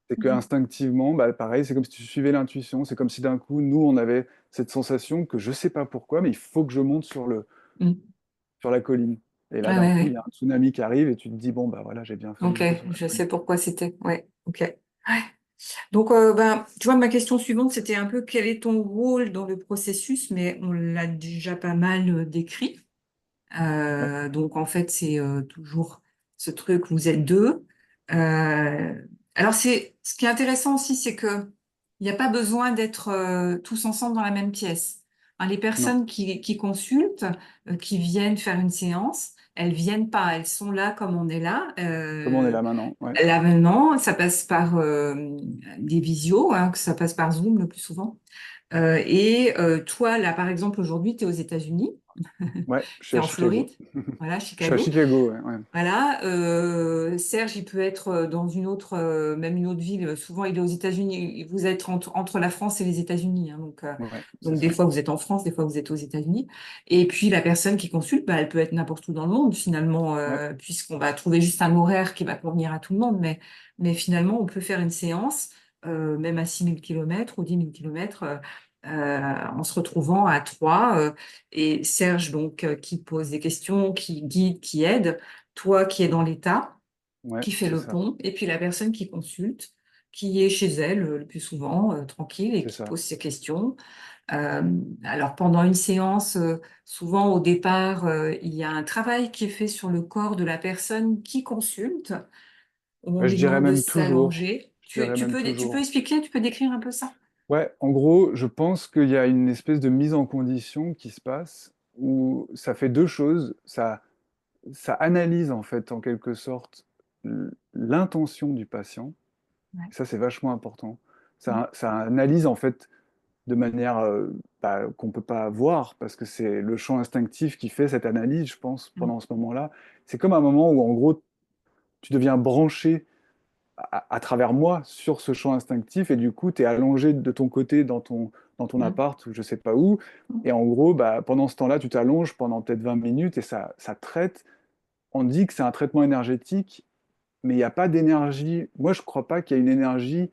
c'est que instinctivement, bah, pareil, c'est comme si tu suivais l'intuition. C'est comme si d'un coup, nous, on avait cette sensation que je sais pas pourquoi, mais il faut que je monte Mhm. sur la colline. Et là, Ouais, d'un ouais, coup, il y ouais. a un tsunami qui arrive et tu te dis, bon, bah voilà, j'ai bien fait de Ok, monter sur la je colline. sais pourquoi c'était. Ouais, ok. Ouais. Donc, ben, tu vois, ma question suivante, c'était un peu quel est ton rôle dans le processus, mais on l'a déjà pas mal décrit. Ouais, Donc, en fait, c'est toujours ce truc, vous êtes deux. Euh, alors, ce qui est intéressant aussi, c'est que il n'y a pas besoin d'être tous ensemble dans la même pièce. Hein, les non, personnes qui consultent, qui viennent faire une séance, elles viennent pas, elles sont là comme on est là. comme on est là maintenant. Ouais, Là maintenant, ça passe par des visios, hein, que ça passe par Zoom le plus souvent. Toi, là, par exemple, aujourd'hui, tu es aux États-Unis, ouais, je tu suis es à en Chicago. Floride, voilà, Je suis à Chicago. Chicago, ouais, ouais. Voilà, Serge, il peut être dans une autre, même une autre ville. Souvent, il est aux États-Unis. Vous êtes entre la France et les États-Unis, hein, Ouais, c'est donc des ça. fois vous êtes en France, des fois vous êtes aux États-Unis. Et puis la personne qui consulte, bah, elle peut être n'importe où dans le monde finalement, Ouais, puisqu'on va trouver juste un horaire qui va convenir à tout le monde. Mais finalement, on peut faire une séance, même à 6 000 kilomètres ou 10 000 kilomètres, en se retrouvant à trois. Et Serge, donc, qui pose des questions, qui guide, qui aide, toi qui es dans l'état, ouais, qui fait c'est le ça. pont, et puis la personne qui consulte, qui est chez elle le plus souvent, tranquille, et C'est qui ça. pose ses questions. Euh, alors pendant une séance, souvent au départ, il y a un travail qui est fait sur le corps de la personne qui consulte, où on Je lui dirais demande de même toujours. s'allonger. Je dirais même Tu peux toujours. expliquer, tu peux décrire un peu ça? Ouais, en gros, je pense qu'il y a une espèce de mise en condition qui se passe où ça fait deux choses. Ça analyse en fait, en quelque sorte, l'intention du patient. Ouais. Et ça, c'est vachement important. Ça analyse en fait de manière bah, qu'on ne peut pas voir parce que c'est le champ instinctif qui fait cette analyse, je pense, Mm. pendant ce moment-là. C'est comme un moment où, en gros, tu deviens branché à travers moi sur ce champ instinctif et du coup, tu es allongé de ton côté dans ton Mm. appart ou je sais pas où. Et en gros, bah, pendant ce temps-là, tu t'allonges pendant peut-être 20 minutes et ça traite. On dit que c'est un traitement énergétique, mais il n'y a pas d'énergie. Moi, je ne crois pas qu'il y ait une énergie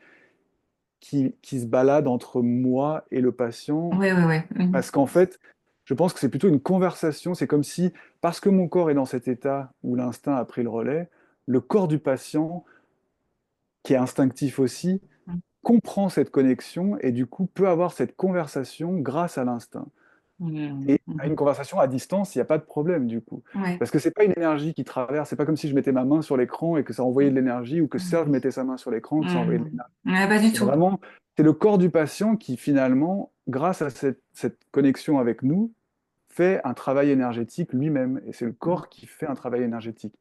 qui se balade entre moi et le patient Ouais, ouais, ouais. Mm. parce qu'en fait, je pense que c'est plutôt une conversation. C'est comme si, parce que mon corps est dans cet état où l'instinct a pris le relais, le corps du patient, qui est instinctif aussi, Mm. comprend cette connexion et du coup peut avoir cette conversation grâce à l'instinct. Mm. Et à une Mm. conversation à distance, il n'y a pas de problème du coup. Ouais. Parce que c'est pas une énergie qui traverse, c'est pas comme si je mettais ma main sur l'écran et que ça envoyait de l'énergie ou que Serge Mm. mettait sa main sur l'écran et que ça envoyait de Mm. l'énergie. Ouais, pas du C'est tout. vraiment, c'est le corps du patient qui finalement, grâce à cette connexion avec nous, fait un travail énergétique lui-même. Et c'est le Mm. corps qui fait un travail énergétique.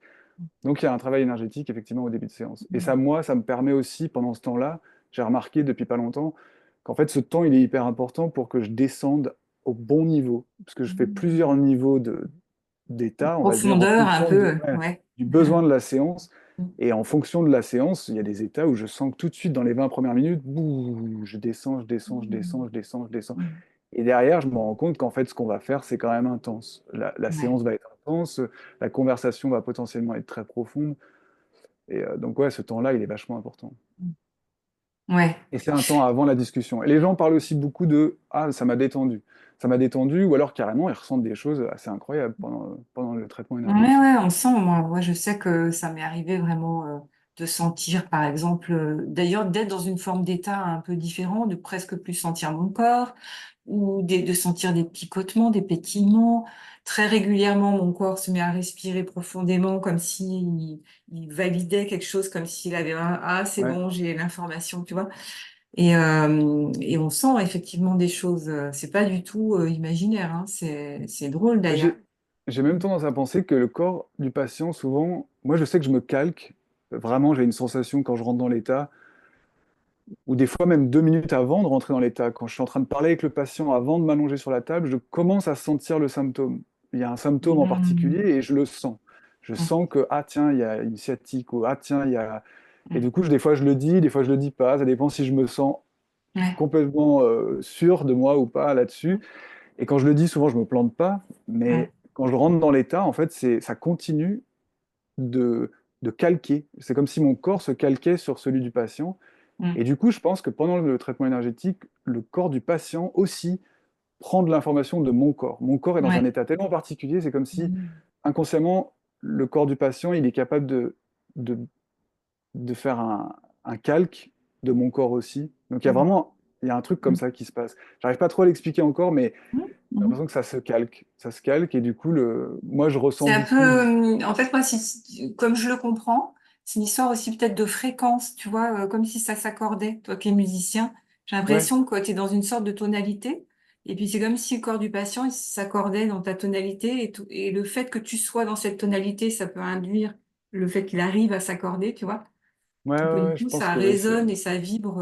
Donc il y a un travail énergétique effectivement au début de séance. Et ça, Mm. moi, ça me permet aussi, pendant ce temps-là, j'ai remarqué depuis pas longtemps, qu'en fait ce temps, il est hyper important pour que je descende au bon niveau. Parce que je fais Mm. plusieurs niveaux d'état, on va dire, en Profondeur un fonction peu, ouais, ouais. du besoin de la séance. Mm. Et en fonction de la séance, il y a des états où je sens que tout de suite, dans les 20 premières minutes, bouh, je descends, je descends, je descends, Mm. je descends, je descends. Mm. Et derrière, je me rends compte qu'en fait, ce qu'on va faire, c'est quand même intense. La Ouais. séance va être intense, la conversation va potentiellement être très profonde. Et donc, ouais, ce temps-là, il est vachement important. Ouais. Et c'est un temps avant la discussion. Et les gens parlent aussi beaucoup de «Ah, ça m'a détendu». Ça m'a détendu, ou alors carrément, ils ressentent des choses assez incroyables pendant le traitement Ouais, énergétique. ouais, on sent, moi, je sais que ça m'est arrivé vraiment de sentir, par exemple, d'ailleurs, d'être dans une forme d'état un peu différent, de presque plus sentir mon corps, ou de sentir des picotements, des pétillements. Très régulièrement, mon corps se met à respirer profondément, comme s'il il validait quelque chose, comme s'il avait un, ah, c'est Ouais. bon, j'ai l'information, tu vois. Et on sent effectivement des choses. C'est pas du tout imaginaire, hein. C'est drôle Bah, d'ailleurs. j'ai même tendance à penser que le corps du patient, souvent, moi je sais que je me calque, vraiment j'ai une sensation quand je rentre dans l'état, ou des fois même 2 minutes avant de rentrer dans l'état, quand je suis en train de parler avec le patient avant de m'allonger sur la table, je commence à sentir le symptôme. Il y a un symptôme en particulier Mmh. et je le sens. Je Mmh. sens que, ah tiens, il y a une sciatique, ou ah tiens, il y a... Et Mmh. du coup, des fois je le dis, des fois je le dis pas, ça dépend si je me sens Ouais. complètement sûr de moi ou pas là-dessus. Et quand je le dis, souvent je me plante pas, Ouais. mais quand je rentre dans l'état, en fait, ça continue de, de calquer. C'est comme si mon corps se calquait sur celui du patient. Mmh. Et du coup, je pense que pendant le traitement énergétique, le corps du patient aussi prend de l'information de mon corps. Mon corps est dans un Ouais. état tellement particulier, c'est comme si Mmh. inconsciemment, le corps du patient, il est capable de, de faire un calque de mon corps aussi. Donc il y a Mmh. vraiment, il y a un truc comme Mmh. ça qui se passe. J'arrive pas trop à l'expliquer encore, mais Mmh. j'ai Mmh. l'impression que ça se calque, et du coup, moi, je ressens C'est un beaucoup. peu, en fait, moi, comme je le comprends, c'est une histoire aussi peut-être de fréquence, tu vois, comme si ça s'accordait, toi qui es musicien. J'ai Ouais, l'impression que tu es dans une sorte de tonalité, et puis c'est comme si le corps du patient, il s'accordait dans ta tonalité, et tout, et le fait que tu sois dans cette tonalité, ça peut induire le fait qu'il arrive à s'accorder, tu vois. ouais, Et que ouais, du ouais, je coup, pense ça que ouais, c'est. résonne et ça vibre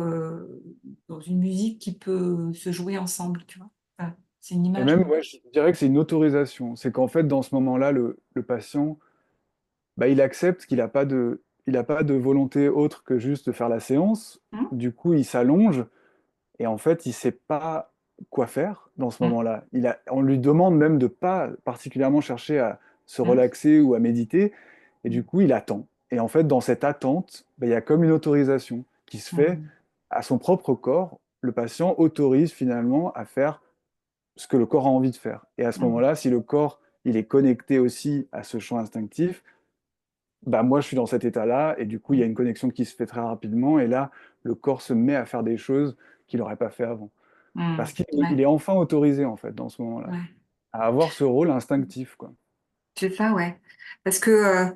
dans une musique qui peut se jouer ensemble, tu vois. Voilà. C'est une Et image. même, ouais, je dirais que c'est une autorisation. C'est qu'en fait, dans ce moment-là, le patient, bah, il accepte qu'il n'a pas il a pas de volonté autre que juste de faire la séance. Mmh, Du coup, il s'allonge, et en fait, il ne sait pas quoi faire dans ce mmh, moment-là. On lui demande même de pas particulièrement chercher à se mmh, relaxer ou à méditer. Et mmh, du coup, il attend. Et en fait, dans cette attente, bah, il y a comme une autorisation qui se fait mmh, à son propre corps. Le patient autorise finalement à faire ce que le corps a envie de faire. Et à ce mmh, moment-là, si le corps il est connecté aussi à ce champ instinctif, bah moi je suis dans cet état-là, et du coup il y a mmh, une connexion qui se fait très rapidement, et là le corps se met à faire des choses qu'il n'aurait pas fait avant. mmh. Parce qu'il Ouais, il est enfin autorisé en fait dans ce moment-là, ouais. à avoir ce rôle instinctif, quoi. C'est ça, ouais. Parce que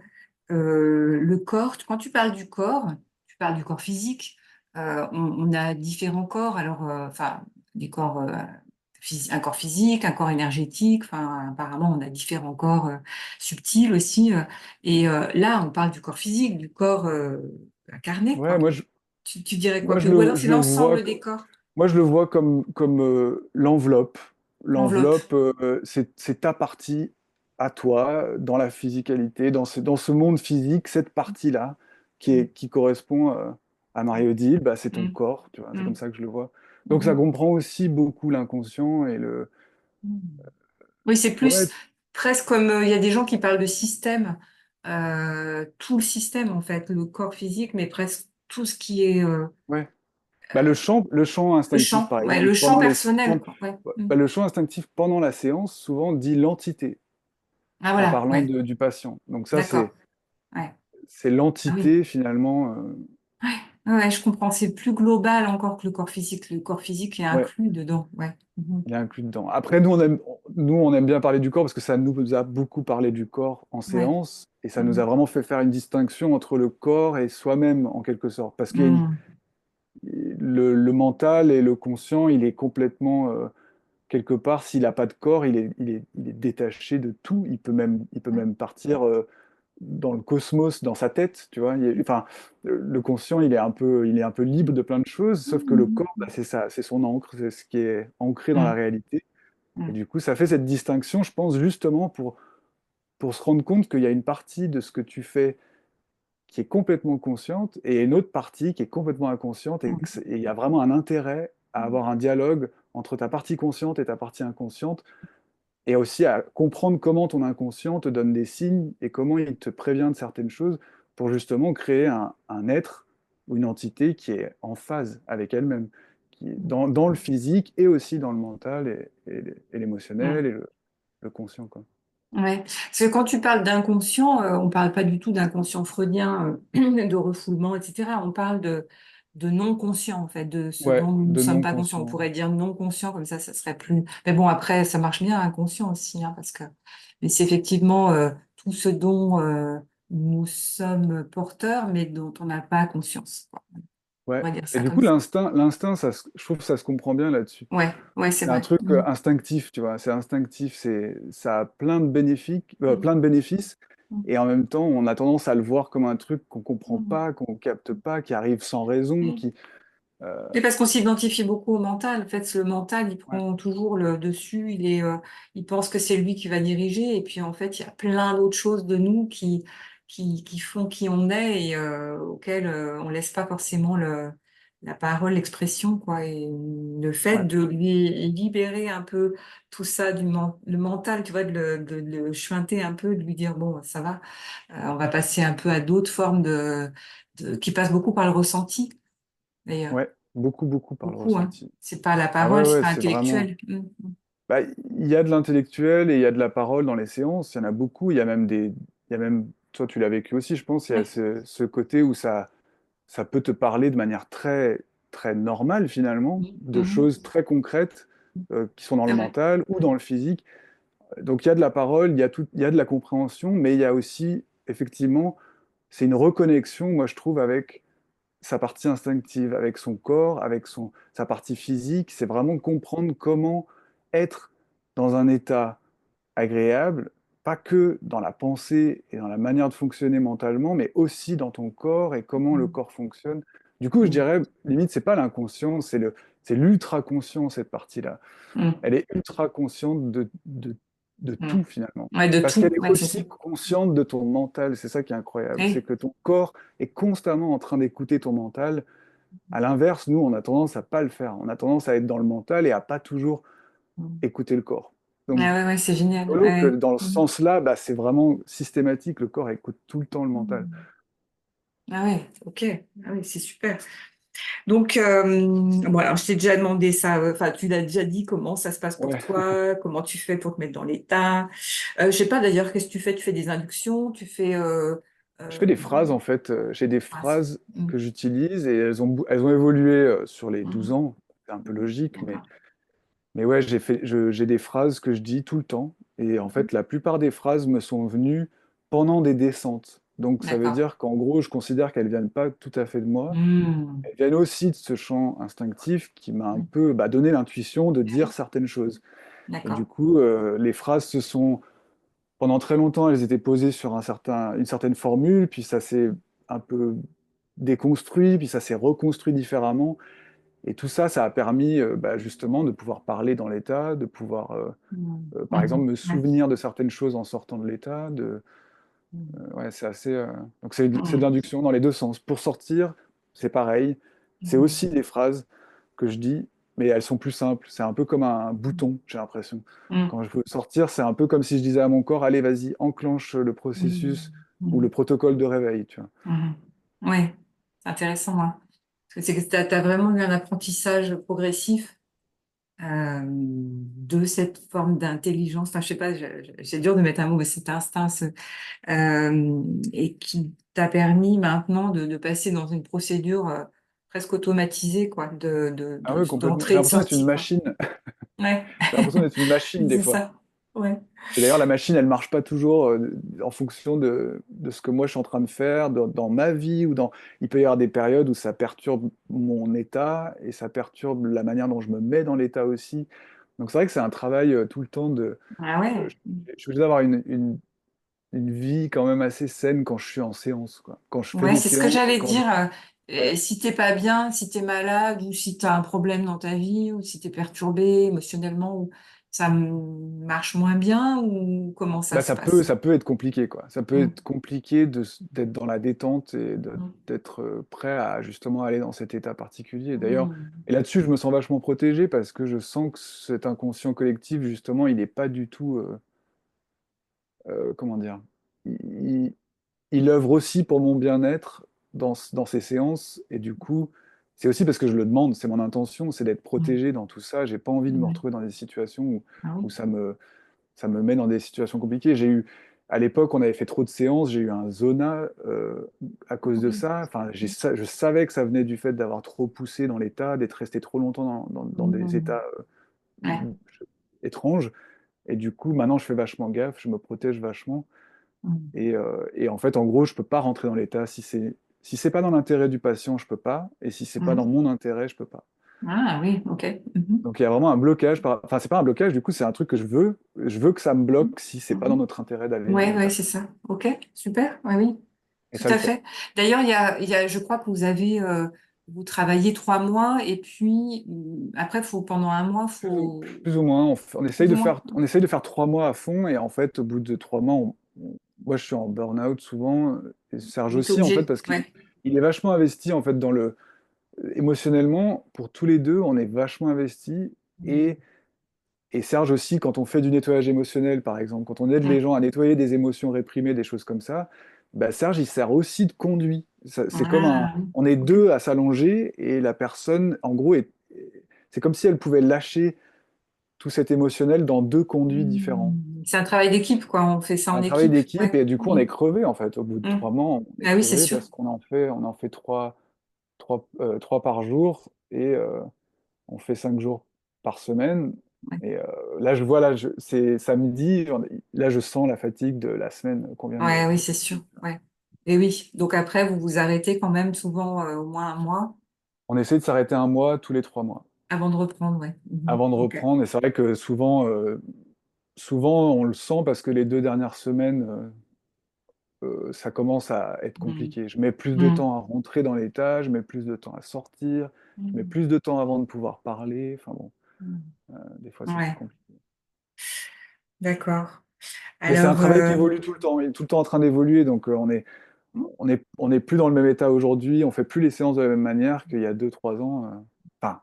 le corps, quand tu parles du corps physique. On a différents corps. Alors, enfin, des corps, un corps physique, un corps énergétique. Enfin, apparemment, on a différents corps subtils aussi. Et là, on parle du corps physique, du corps incarné, Ouais, quoi. Tu dirais quoi? moi Ou alors c'est je le vois. l'ensemble des corps, Moi, je le vois comme l'enveloppe. l'enveloppe. L'enveloppe, c'est ta partie à toi, dans la physicalité, dans ce monde physique, cette partie-là Mm, qui correspond à Marie-Odile, bah, c'est ton mm, corps, tu vois, c'est comme mm, ça que je le vois. Donc ça mhm, comprend aussi beaucoup l'inconscient et mm. Oui, c'est plus Ouais, presque comme il y a des gens qui parlent de système, tout le système en fait, le corps physique, mais presque tout ce qui est ouais. Bah, le champ le instinctif, champ, par ouais, exemple, le champ personnel, quoi. Ouais. Mm. bah, le champ instinctif pendant la séance, souvent dit l'entité, Ah en voilà, parlant ouais, du patient. Donc ça, d'accord. Ouais. c'est Ah oui. l'entité, finalement. Ouais, ouais, ouais, je comprends. C'est plus global encore que le corps physique. Le corps physique est Ouais. inclus dedans. Ouais. Mhm. Il est inclus dedans. Après, nous, on aime bien parler du corps parce que ça nous a beaucoup parlé du corps en Ouais. séance, et ça nous a Mhm. vraiment fait faire une distinction entre le corps et soi-même, en quelque sorte. Parce que Mhm. le mental et le conscient, il est complètement, quelque part, s'il n'a pas de corps, il est détaché de tout. Il peut Ouais. même partir dans le cosmos, dans sa tête, tu vois. Enfin, le conscient, il est un peu libre de plein de choses, sauf que le Mhm. corps, bah, c'est ça, c'est son encre, c'est ce qui est ancré dans la Mhm. réalité. Et Mhm. du coup, ça fait cette distinction, je pense, justement pour se rendre compte qu'il y a une partie de ce que tu fais qui est complètement consciente, et une autre partie qui est complètement inconsciente, et il y a vraiment un intérêt à Mhm. avoir un dialogue entre ta partie consciente et ta partie inconsciente, et aussi à comprendre comment ton inconscient te donne des signes et comment il te prévient de certaines choses pour justement créer un être ou une entité qui est en phase avec elle-même, qui est dans le physique et aussi dans le mental et l'émotionnel Mm. et le conscient, quoi. Ouais. Parce que quand tu parles d'inconscient, on parle pas du tout d'inconscient freudien, de refoulement, etc. On parle de non-conscient, en fait, de ce Ouais, dont nous ne de sommes pas conscients. On non-conscient. pourrait dire non-conscient, comme ça serait plus. Mais bon, après, ça marche bien, inconscient aussi, hein, parce que. Mais c'est effectivement tout ce dont nous sommes porteurs, mais dont on n'a pas conscience, quoi. On Ouais. va dire Et ça du comme coup, ça. l'instinct, je trouve que ça se comprend bien là-dessus. Ouais, ouais, c'est C'est un vrai. truc Mm. instinctif, tu vois. C'est instinctif, ça a Mm. plein de bénéfices. Mm. Et en même temps, on a tendance à le voir comme un truc qu'on comprend Mm. pas, qu'on capte pas, qui arrive sans raison, Mm. qui. euh, C'est parce qu'on s'identifie beaucoup au mental. En fait, le mental, il ouais, prend toujours le dessus. Il pense que c'est lui qui va diriger. Et puis, en fait, il y a plein d'autres choses de nous qui font qui on est et auxquelles on laisse pas forcément la parole, l'expression, quoi. Et le fait ouais, de lui libérer un peu tout ça le mental, tu vois, de le chuinter un peu, de lui dire, bon, ça va, on va passer un peu à d'autres formes qui passent beaucoup par le ressenti, d'ailleurs. ouais, beaucoup, beaucoup par le Beaucoup, hein. ressenti. C'est pas la Ah ouais, parole, c'est ouais, pas c'est vraiment. intellectuel. Mm, Bah, il y a de l'intellectuel et il y a de la parole dans les séances. Il y en a beaucoup. Il y a même, toi, tu l'as vécu aussi, je pense. Il y a oui. ce côté où ça peut te parler de manière très, très normale finalement, Mm, de mhm. choses très concrètes qui sont dans C'est le vrai. mental ou dans le physique. Donc il y a de la parole, il y a de la compréhension, mais il y a aussi, effectivement, c'est une reconnexion, moi je trouve, avec sa partie instinctive, avec son corps, avec sa partie physique. C'est vraiment comprendre comment être dans un état agréable, pas que dans la pensée et dans la manière de fonctionner mentalement, mais aussi dans ton corps et comment le Mm, corps fonctionne. Du coup, je mm, dirais, limite, c'est pas l'inconscient, c'est l'ultra-conscient, cette partie-là. mm, Elle est ultra consciente de mm. tout, finalement. Ouais, de Parce tout. qu'elle est Ouais, c'est ça. aussi consciente de ton mental. C'est ça qui est incroyable. C'est Oui. que ton corps est constamment en train d'écouter ton mental. À l'inverse, nous, on a tendance à pas le faire. On a tendance à être dans le mental et à pas toujours Mm. écouter le corps. Donc, Ah ouais, ouais, c'est génial. rigolo que Ouais. dans le Mm. sens-là, bah, c'est vraiment systématique. Le corps écoute tout le temps le mental. Mm. Ah ouais, ok. Ah oui, c'est super. Donc, bon, alors, je t'ai déjà demandé ça. Enfin, tu l'as déjà dit comment ça se passe pour Ouais. toi, comment tu fais pour te mettre dans l'état. Je sais pas d'ailleurs, qu'est-ce que tu fais? Tu fais des inductions, tu fais. Je fais Euh, des phrases, en fait. J'ai des phrases. phrases Mm, que j'utilise et elles ont évolué sur les 12 mhm. ans. C'est un peu logique, D'accord. mais ouais, j'ai des phrases que je dis tout le temps. Et en Mhm. fait, la plupart des phrases me sont venues pendant des descentes. Donc, ça veut D'accord. dire qu'en gros, je considère qu'elles viennent pas tout à fait de moi. Hmm. Elles viennent aussi de ce champ instinctif qui m'a un Hmm. peu donné l'intuition de Ah dire oui, certaines choses. Et du d'accord. coup, les phrases pendant très longtemps, elles étaient posées sur une certaine formule, puis ça s'est un peu déconstruit, puis ça s'est reconstruit différemment. Et tout ça, ça a permis justement de pouvoir parler dans l'état, de pouvoir, Hmm. par exemple, Mhm. me Ouais. souvenir de certaines choses en sortant de l'état. Hmm. Ouais, c'est assez. Donc c'est de Hmm. l'induction dans les deux sens. Pour sortir, c'est pareil. C'est Hmm. aussi des phrases que je dis, mais elles sont plus simples. C'est un peu comme un bouton, j'ai l'impression. Hmm. Quand je veux sortir, c'est un peu comme si je disais à mon corps, allez, vas-y, enclenche le Hmm. processus ou le Hmm. protocole de réveil, tu vois. Mhm. Ouais, c'est intéressant, hein. Parce que c'est que tu as vraiment eu un apprentissage progressif de cette forme d'intelligence. Enfin, je sais pas, c'est dur de mettre un mot, mais cet instinct, et qui t'a permis maintenant de passer dans une procédure presque automatisée, quoi, Ah ouais, complètement. J'ai d'entrée et de l'impression d'être une sortie, quoi. machine. Ouais, J'ai l'impression d'être une machine des c'est fois. ça. Ouais. Et d'ailleurs, la machine, elle marche pas toujours en fonction de ce que moi je suis en train de faire dans ma vie ou dans. Il peut y avoir des périodes où ça perturbe mon état et ça perturbe la manière dont je me mets dans l'état aussi. Donc c'est vrai que c'est un travail tout le temps Ah ouais. je suis obligé d'avoir une vie quand même assez saine quand je suis en séance, quoi. Quand je fais Ouais, des c'est ce que séances ou j'allais quand je. dire. Ouais. Si t'es pas bien, si t'es malade, ou si t'as un problème dans ta vie, ou si t'es perturbé émotionnellement, ou marche moins bien, ou comment ça Bah, se passe? ça peut être compliqué, quoi. Ça peut Mm. être compliqué d'être dans la détente et Mm. d'être prêt à justement aller dans cet état particulier. D'ailleurs, Mm. et là-dessus, je me sens vachement protégé parce que je sens que cet inconscient collectif, justement, il n'est pas du tout, comment dire, il, il œuvre aussi pour mon bien-être dans ces séances. Et du coup, c'est aussi parce que je le demande, c'est mon intention, c'est d'être Mm. protégé dans tout ça. J'ai pas envie de me Ouais. retrouver dans des situations Ah où oui. ça me met dans des situations compliquées. À l'époque, on avait fait trop de séances, j'ai eu un zona à Ah cause de oui. ça. Enfin, je savais que ça venait du fait d'avoir trop poussé dans l'état, d'être resté trop longtemps dans des Mm. états Ouais. étranges. Et du coup, maintenant, je fais vachement gaffe, je me protège vachement. Mm. Et en fait, en gros, je peux pas rentrer dans l'état. Si c'est pas dans l'intérêt du patient, je peux pas. Et si c'est pas dans Mm. mon intérêt, je peux pas. Ah oui, ok. Mhm. Donc il y a vraiment un blocage. Enfin, c'est pas un blocage, du coup, c'est un truc que je veux. Je veux que ça me bloque si c'est pas dans Mhm. notre intérêt d'aller dans Ouais, ouais, l'état. c'est ça. Ok, super. Oui, oui, Et tout ça le à fait. fait. D'ailleurs, je crois que vous travaillez 3 mois et puis après, pendant un mois, Plus ou moins, plus ou moins. on essaye de faire 3 mois à fond. Et en fait, au bout de 3 mois, moi, je suis en burn-out souvent. Et Serge Vous êtes aussi, en fait, obligé. parce qu'il Ouais. il est vachement investi en fait dans le émotionnellement. Pour tous les deux, on est vachement investi. Mm. Et Et Serge aussi, quand on fait du nettoyage émotionnel, par exemple, quand on aide les Ouais. gens à nettoyer des émotions réprimées, des choses comme ça, bah Serge, il sert aussi de conduit. C'est comme Ah, oui. on est Ok. deux à s'allonger et la personne, en gros, c'est comme si elle pouvait lâcher tout cet émotionnel dans deux conduits différents. C'est un travail d'équipe, quoi. On fait ça C'est en un travail équipe. d'équipe Ouais. et du coup, on est crevé, en fait. Au bout de Mm. 3 mois, on est Ah oui, c'est crevé sûr. parce on en fait trois par jour et on fait 5 jours par semaine. Ouais. Et là, c'est samedi, là, je sens la fatigue de la semaine qu'on vient Ouais, de. oui, c'est sûr. Ouais. Et oui. Donc après, vous vous arrêtez quand même souvent au moins un mois On essaie de s'arrêter un mois tous les 3 mois avant de reprendre. Ouais. Mhm. avant de Ok. reprendre. Et c'est vrai que souvent, on le sent parce que les 2 dernières semaines, ça commence à être Mm. compliqué. Je mets plus de Mm. temps à rentrer dans l'état, je mets plus de temps à sortir, je mets Mm. plus de temps avant de pouvoir parler. Enfin bon, Mm. des fois, c'est plus Ouais, compliqué. d'accord. Mais c'est un Alors, travail qui évolue tout le temps, il est tout le temps en train d'évoluer, donc on est plus dans le même état aujourd'hui, on fait plus les séances de la même manière qu'il y a 2, 3 ans. Enfin,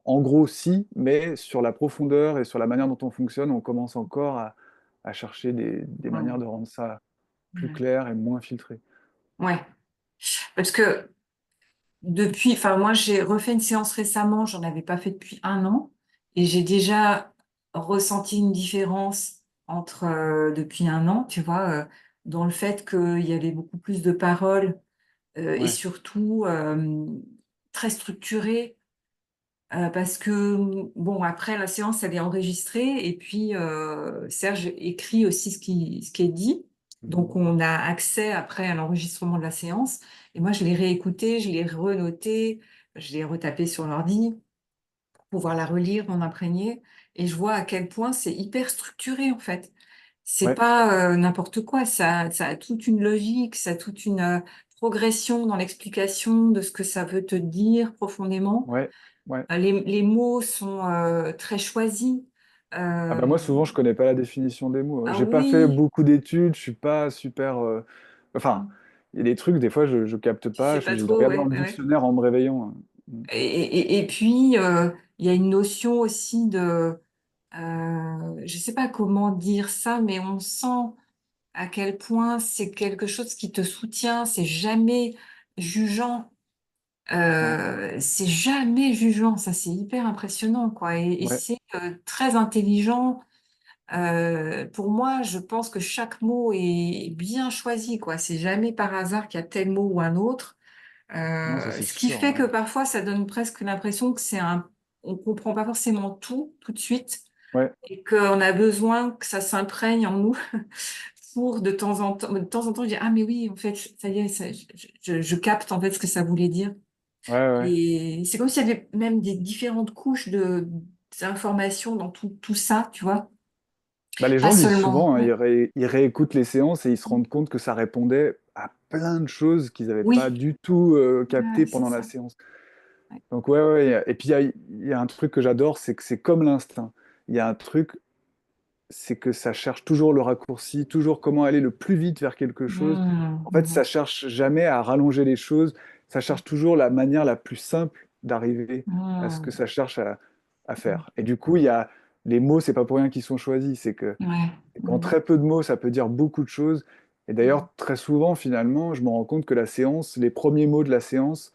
en gros, si, mais sur la profondeur et sur la manière dont on fonctionne, on commence encore à chercher des manières mm. de rendre ça plus Ouais. clair et moins filtré. Ouais. Parce que enfin, moi, j'ai refait une séance récemment, j'en avais pas fait depuis un an, et j'ai déjà ressenti une différence entre depuis un an, tu vois, dans le fait qu'il y avait beaucoup plus de paroles et Ouais, surtout très structuré. Parce que, bon, après la séance, elle est enregistrée et puis Serge écrit aussi ce qui est dit. Donc, mhm. on a accès après à l'enregistrement de la séance. Et moi, je l'ai réécouté, je l'ai renoté, je l'ai retapé sur l'ordi pour pouvoir la relire, m'en imprégner. Et je vois à quel point c'est hyper structuré, en fait. C'est Ouais, pas n'importe quoi, ça a toute une logique, ça a toute une progression dans l'explication de ce que ça veut te dire profondément. ouais, ouais. Les mots sont très choisis. Ah bah moi, Euh, souvent, je connais pas la définition des mots. ah J'ai pas fait oui, beaucoup d'études, je suis pas super. Enfin, il y a des trucs, des fois, je capte tu pas, sais je suis pas obligé de trop, regarder ouais, dans le ouais, ouais. dictionnaire en me réveillant. Et puis, il y a une notion aussi je sais pas comment dire ça, mais on sent à quel point c'est quelque chose qui te soutient, c'est jamais jugeant. Ouais, C'est jamais jugeant, ça c'est hyper impressionnant, quoi. Et ouais, c'est très intelligent. Pour moi, je pense que chaque mot est bien choisi, quoi. C'est jamais par hasard qu'il y a tel mot ou un autre. non, ça c'est Ce qui sûr. fait que Ouais, parfois, ça donne presque l'impression que on comprend pas forcément tout de suite, ouais, et qu'on a besoin que ça s'imprègne en nous pour de temps en temps dire, ah mais oui, en fait, ça y est, je capte en fait ce que ça voulait dire. ouais, ouais. Et c'est comme s'il y avait même des différentes couches d'informations dans tout ça, tu vois. Bah, les Pas gens disent seulement. souvent, hein, Ouais. ils réécoutent les séances et ils se rendent compte que ça répondait à plein de choses qu'ils n'avaient pas Oui, du tout captées ouais, c'est pendant la ça. séance. Ouais. Donc ouais, ouais. Et puis il y a un truc que j'adore, c'est que c'est comme l'instinct. Il y a un truc, c'est que ça cherche toujours le raccourci, toujours comment aller le plus vite vers quelque chose. Mmh, En fait, ça mmh, cherche jamais à rallonger les choses, ça cherche toujours la manière la plus simple d'arriver à ce que mmh, ça cherche à mmh. faire. Et du coup, il y a les mots, c'est pas pour rien qu'ils sont choisis, c'est que Ouais, qu'en mmh, très peu de mots, ça peut dire beaucoup de choses. Et Mm. d'ailleurs, très souvent, finalement, je me rends compte que la séance, les premiers mots de la séance,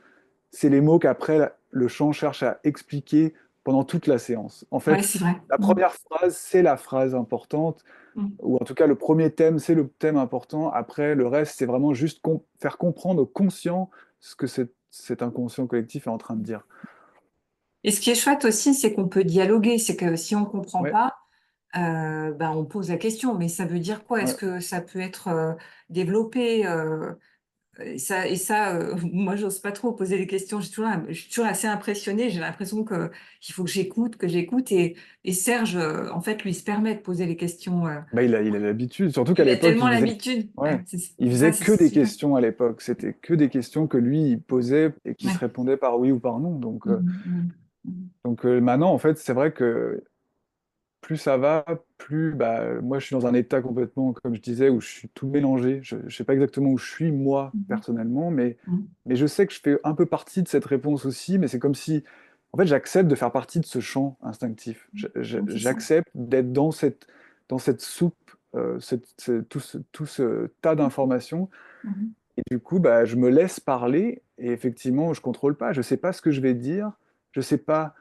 c'est les mots qu'après le chant cherche à expliquer pendant toute la séance. En Ouais, fait, c'est vrai. la Mm. première phrase, c'est la phrase importante, Mm. ou en tout cas le premier thème, c'est le thème important. Après, le reste, c'est vraiment juste faire comprendre au conscient ce que cet inconscient collectif est en train de dire. Et ce qui est chouette aussi, c'est qu'on peut dialoguer. C'est que si on comprend Ouais, pas, ben, on pose la question. Mais ça veut dire quoi? Est-ce ouais. que ça peut être développé? Moi, j'ose pas trop poser des questions. Je suis toujours assez impressionnée. J'ai l'impression qu'il faut que j'écoute. Et Serge, en fait, lui, se permet de poser les questions. Bah, il a l'habitude, surtout qu'à Il a l'époque, tellement l'habitude. ouais, il C'est ça, faisait c'est que des super. questions à l'époque. C'était que des questions que lui, il posait et qui se Ouais. répondaient par oui ou par non. Mhm, mhm, mhm, Maintenant, en fait, c'est vrai que plus ça va, plus bah, moi je suis dans un état complètement, comme je disais, où je suis tout mélangé. Je ne sais pas exactement où je suis, moi, mhm, personnellement, mhm. mais je sais que je fais un peu partie de cette réponse aussi, mais c'est comme si, en fait, j'accepte de faire partie de ce champ instinctif. Mhm, c'est ça. J'accepte d'être dans cette soupe, tout ce tas d'informations. Mhm, Et du coup, bah, je me laisse parler et effectivement, je contrôle pas. Je sais pas ce que je vais dire. Je sais pas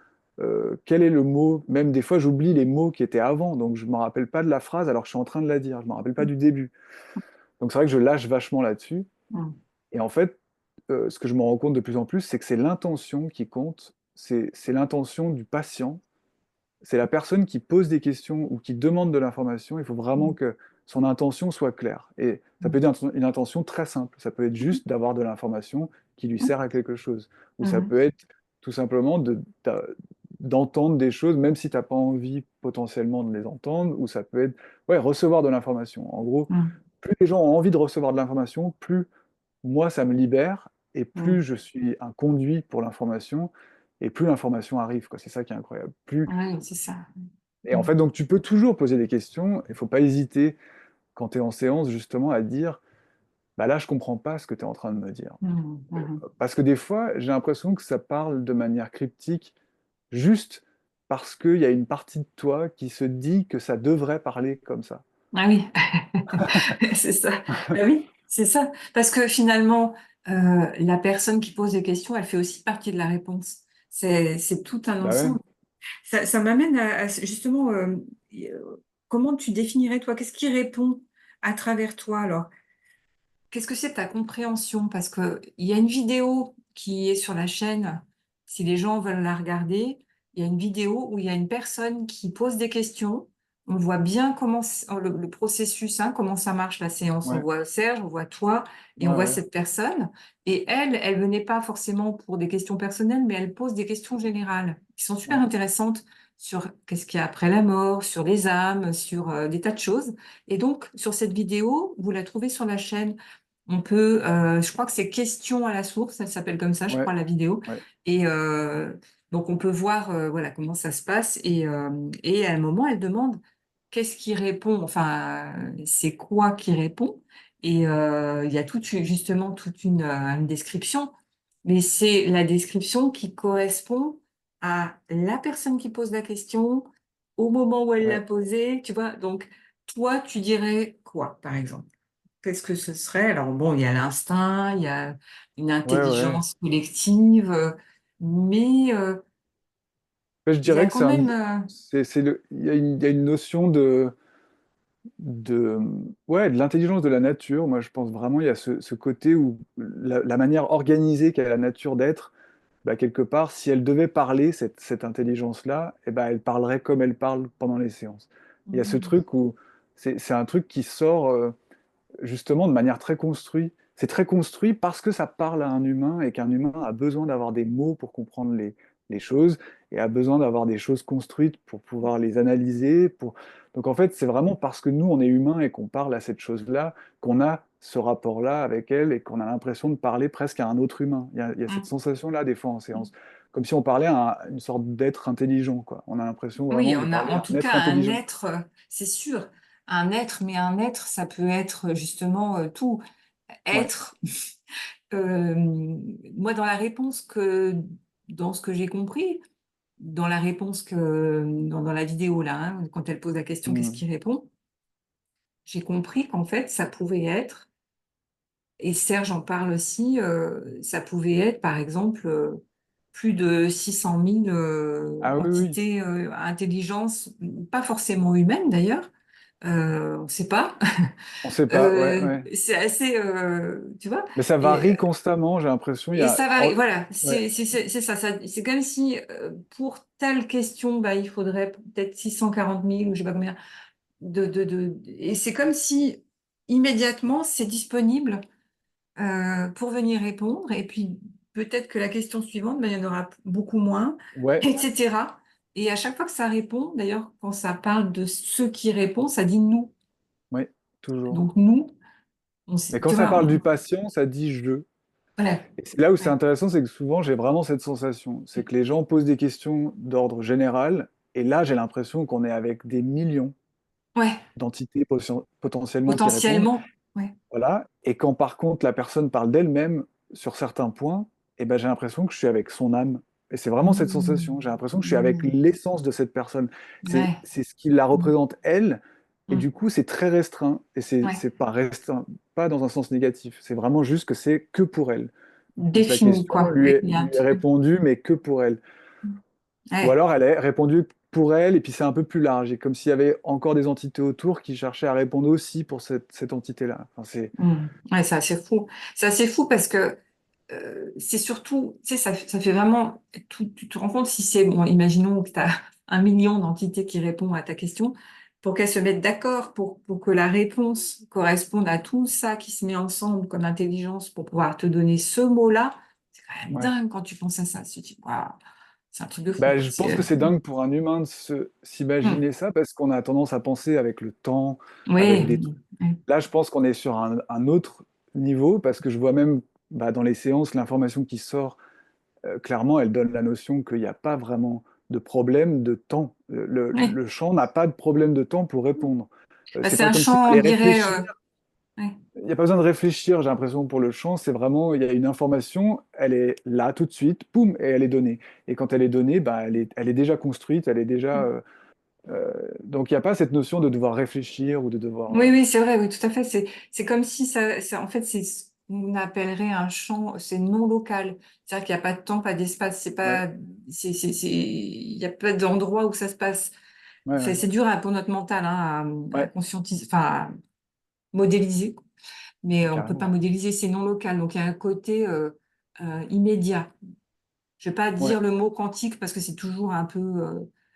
quel est le mot. Même des fois, j'oublie les mots qui étaient avant. Donc, je me rappelle pas de la phrase alors que je suis en train de la dire. Je me rappelle pas du début. Donc, c'est vrai que je lâche vachement là-dessus. mhm, Et en fait, ce que je me rends compte de plus en plus, c'est que c'est l'intention qui compte. C'est l'intention du patient, c'est la personne qui pose des questions ou qui demande de l'information. Il faut vraiment mhm, que son intention soit claire. Et ça peut être une intention très simple. Ça peut être mhm, juste d'avoir de l'information qui lui sert à quelque chose. Ou ça mhm, peut être tout simplement d'entendre des choses, même si tu n'as pas envie potentiellement de les entendre. Ou ça peut être ouais, recevoir de l'information. En gros, mhm, plus les gens ont envie de recevoir de l'information, plus moi, ça me libère. Et plus mhm. je suis un conduit pour l'information, et plus l'information arrive, quoi. C'est ça qui est incroyable. Plus, Ouais, c'est ça. et en Mhm, fait, donc tu peux toujours poser des questions. Il ne faut pas hésiter, quand tu es en séance, justement, à dire, bah là, je comprends pas ce que tu es en train de me dire. mhm, mhm. Parce que des fois, j'ai l'impression que ça parle de manière cryptique, juste parce qu'il y a une partie de toi qui se dit que ça devrait parler comme ça. Ah oui, c'est ça. Ah oui, c'est ça. Parce que finalement, la personne qui pose des questions, elle fait aussi partie de la réponse. C'est tout un Bah ouais, ensemble. Ça m'amène justement, comment tu définirais toi? Qu'est-ce qui répond à travers toi alors? Qu'est-ce que c'est ta compréhension? Parce que il y a une vidéo qui est sur la chaîne, si les gens veulent la regarder, il y a une vidéo où il y a une personne qui pose des questions. On voit bien le processus, hein, comment ça marche la séance. On ouais, voit Serge, on voit toi et on ouais, voit ouais, cette personne. Et elle venait pas forcément pour des questions personnelles, mais elle pose des questions générales qui sont super ouais, intéressantes sur qu'est-ce qu'il y a après la mort, sur les âmes, sur des tas de choses. Et donc, sur cette vidéo, vous la trouvez sur la chaîne. On peut, je crois que c'est Questions à la source, elle s'appelle comme ça, je ouais, crois, la vidéo. ouais, Et donc, on peut voir voilà, comment ça se passe. Et à un moment, elle demande qu'est-ce qui répond, enfin, c'est quoi qui répond. Et il y a justement toute une description, mais c'est la description qui correspond à la personne qui pose la question, au moment où elle l'a ouais, posée, tu vois. Donc, toi, tu dirais quoi, par exemple? Qu'est-ce que ce serait? Alors bon, il y a l'instinct, il y a une ouais, ouais. intelligence collective, mais Je il y a dirais que quand même... il y a une notion de, ouais, de l'intelligence de la nature. Moi, je pense vraiment il y a ce côté où la manière organisée qu'a la nature d'être, bah, quelque part, si elle devait parler, cette intelligence-là, eh ben, elle parlerait comme elle parle pendant les séances. Il y a ce Mhm, truc où c'est un truc qui sort justement de manière très construite. C'est très construit parce que ça parle à un humain et qu'un humain a besoin d'avoir des mots pour comprendre les choses et a besoin d'avoir des choses construites pour pouvoir les analyser. Donc en fait, c'est vraiment parce que nous, on est humain et qu'on parle à cette chose-là qu'on a ce rapport-là avec elle et qu'on a l'impression de parler presque à un autre humain. Il y a cette mhm, sensation-là des fois en mhm. séance, comme si on parlait à une sorte d'être intelligent, quoi. On a l'impression Oui, vraiment de on a parler en à un tout cas être un intelligent. être, c'est sûr, un être, mais un être, ça peut être justement tout. Ouais. Être, moi, dans ce que j'ai compris, dans la réponse dans la vidéo là, hein, quand elle pose la question, qu'est-ce Mm. qui répond? j'ai compris qu'en fait, ça pouvait être, et Serge en parle aussi, ça pouvait être, par exemple, plus de 600 000 Ah oui, oui. entités à intelligence, pas forcément humaine d'ailleurs, on ne sait pas. On sait pas, ouais, ouais. C'est assez, tu vois, Mais ça et, varie constamment, j'ai l'impression. Il y et a... ça varie, voilà, ouais, c'est ça, c'est comme si pour telle question, bah, il faudrait peut-être 640 000 ou je sais pas combien, et c'est comme si immédiatement c'est disponible pour venir répondre, et puis peut-être que la question suivante, ben, il y en aura beaucoup moins, ouais, etc. Et à chaque fois que ça répond, d'ailleurs, quand ça parle de ceux qui répondent, ça dit nous. ouais, toujours. Donc nous, Mais quand tu ça vois, parle du patient, ça dit je. voilà. Et c'est là où c'est Ouais. intéressant, c'est que souvent j'ai vraiment cette sensation. C'est que les gens posent des questions d'ordre général, et là j'ai l'impression qu'on est avec des millions Ouais, d'entités potentiellement qui répondent. potentiellement. Ouais. Voilà. Et quand par contre la personne parle d'elle-même sur certains points, eh ben, j'ai l'impression que je suis avec son âme. Et c'est vraiment cette Mmh. sensation. J'ai l'impression que je suis avec Mmh. l'essence de cette personne. Ouais. C'est ce qui la Mmh. représente elle. Et Mmh. du coup, c'est très restreint. Et Ouais. c'est pas restreint, pas dans un sens négatif. C'est vraiment juste que c'est que pour elle. Donc la Défini, question quoi. Il y a un lui est truc. répondue, mais que pour elle. Ou Ouais. alors elle est répondue pour elle, et puis c'est un peu plus large. Et comme s'il y avait encore des entités autour qui cherchaient à répondre aussi pour cette entité-là. Enfin, Mmh. Ouais, c'est assez fou. C'est assez fou parce que c'est surtout, tu sais, ça fait vraiment, tu te rends compte si c'est, bon, imaginons que tu as 1 million d'entités qui répondent à ta question, pour qu'elles se mettent d'accord, pour que la réponse corresponde à tout ça qui se met ensemble comme intelligence pour pouvoir te donner ce mot-là, c'est quand même ouais. dingue quand tu penses à ça. Tu te dis, waouh, c'est un truc de fou, Bah, quoi. je pense que c'est dingue pour un humain de Hmm. s'imaginer ça parce qu'on a tendance à penser avec le temps, avec Oui, des trucs. oui, Là, je pense qu'on est sur un autre niveau parce que je vois même bah, dans les séances l'information qui sort, clairement, elle donne la notion qu'il n'y a pas vraiment de problème de temps. oui. Le champ n'a pas de problème de temps pour répondre. Bah, C'est c'est pas un comme s'il champ, on fallait dirait, réfléchir. ouais. Il n'y a pas besoin de réfléchir, j'ai l'impression, pour le chant. C'est vraiment, il y a une information, elle est là tout de suite, poum, et elle est donnée. Et quand elle est donnée, bah, elle est déjà construite, elle est déjà. Donc il n'y a pas cette notion de devoir réfléchir ou de devoir. Oui, oui, c'est vrai, oui, tout à fait. C'est comme si en fait, c'est ce qu'on appellerait un champ, c'est non local. C'est-à-dire qu'il n'y a pas de temps, pas d'espace. C'est Ouais, pas, il n'y a pas d'endroit où ça se passe. ouais, ouais, C'est dur pour notre mental, hein, à ouais, conscientiser, enfin, à modéliser. Mais on peut pas carrément. modéliser, c'est non local. Donc il y a un côté immédiat. Je vais pas Ouais. dire le mot quantique parce que c'est toujours un peu,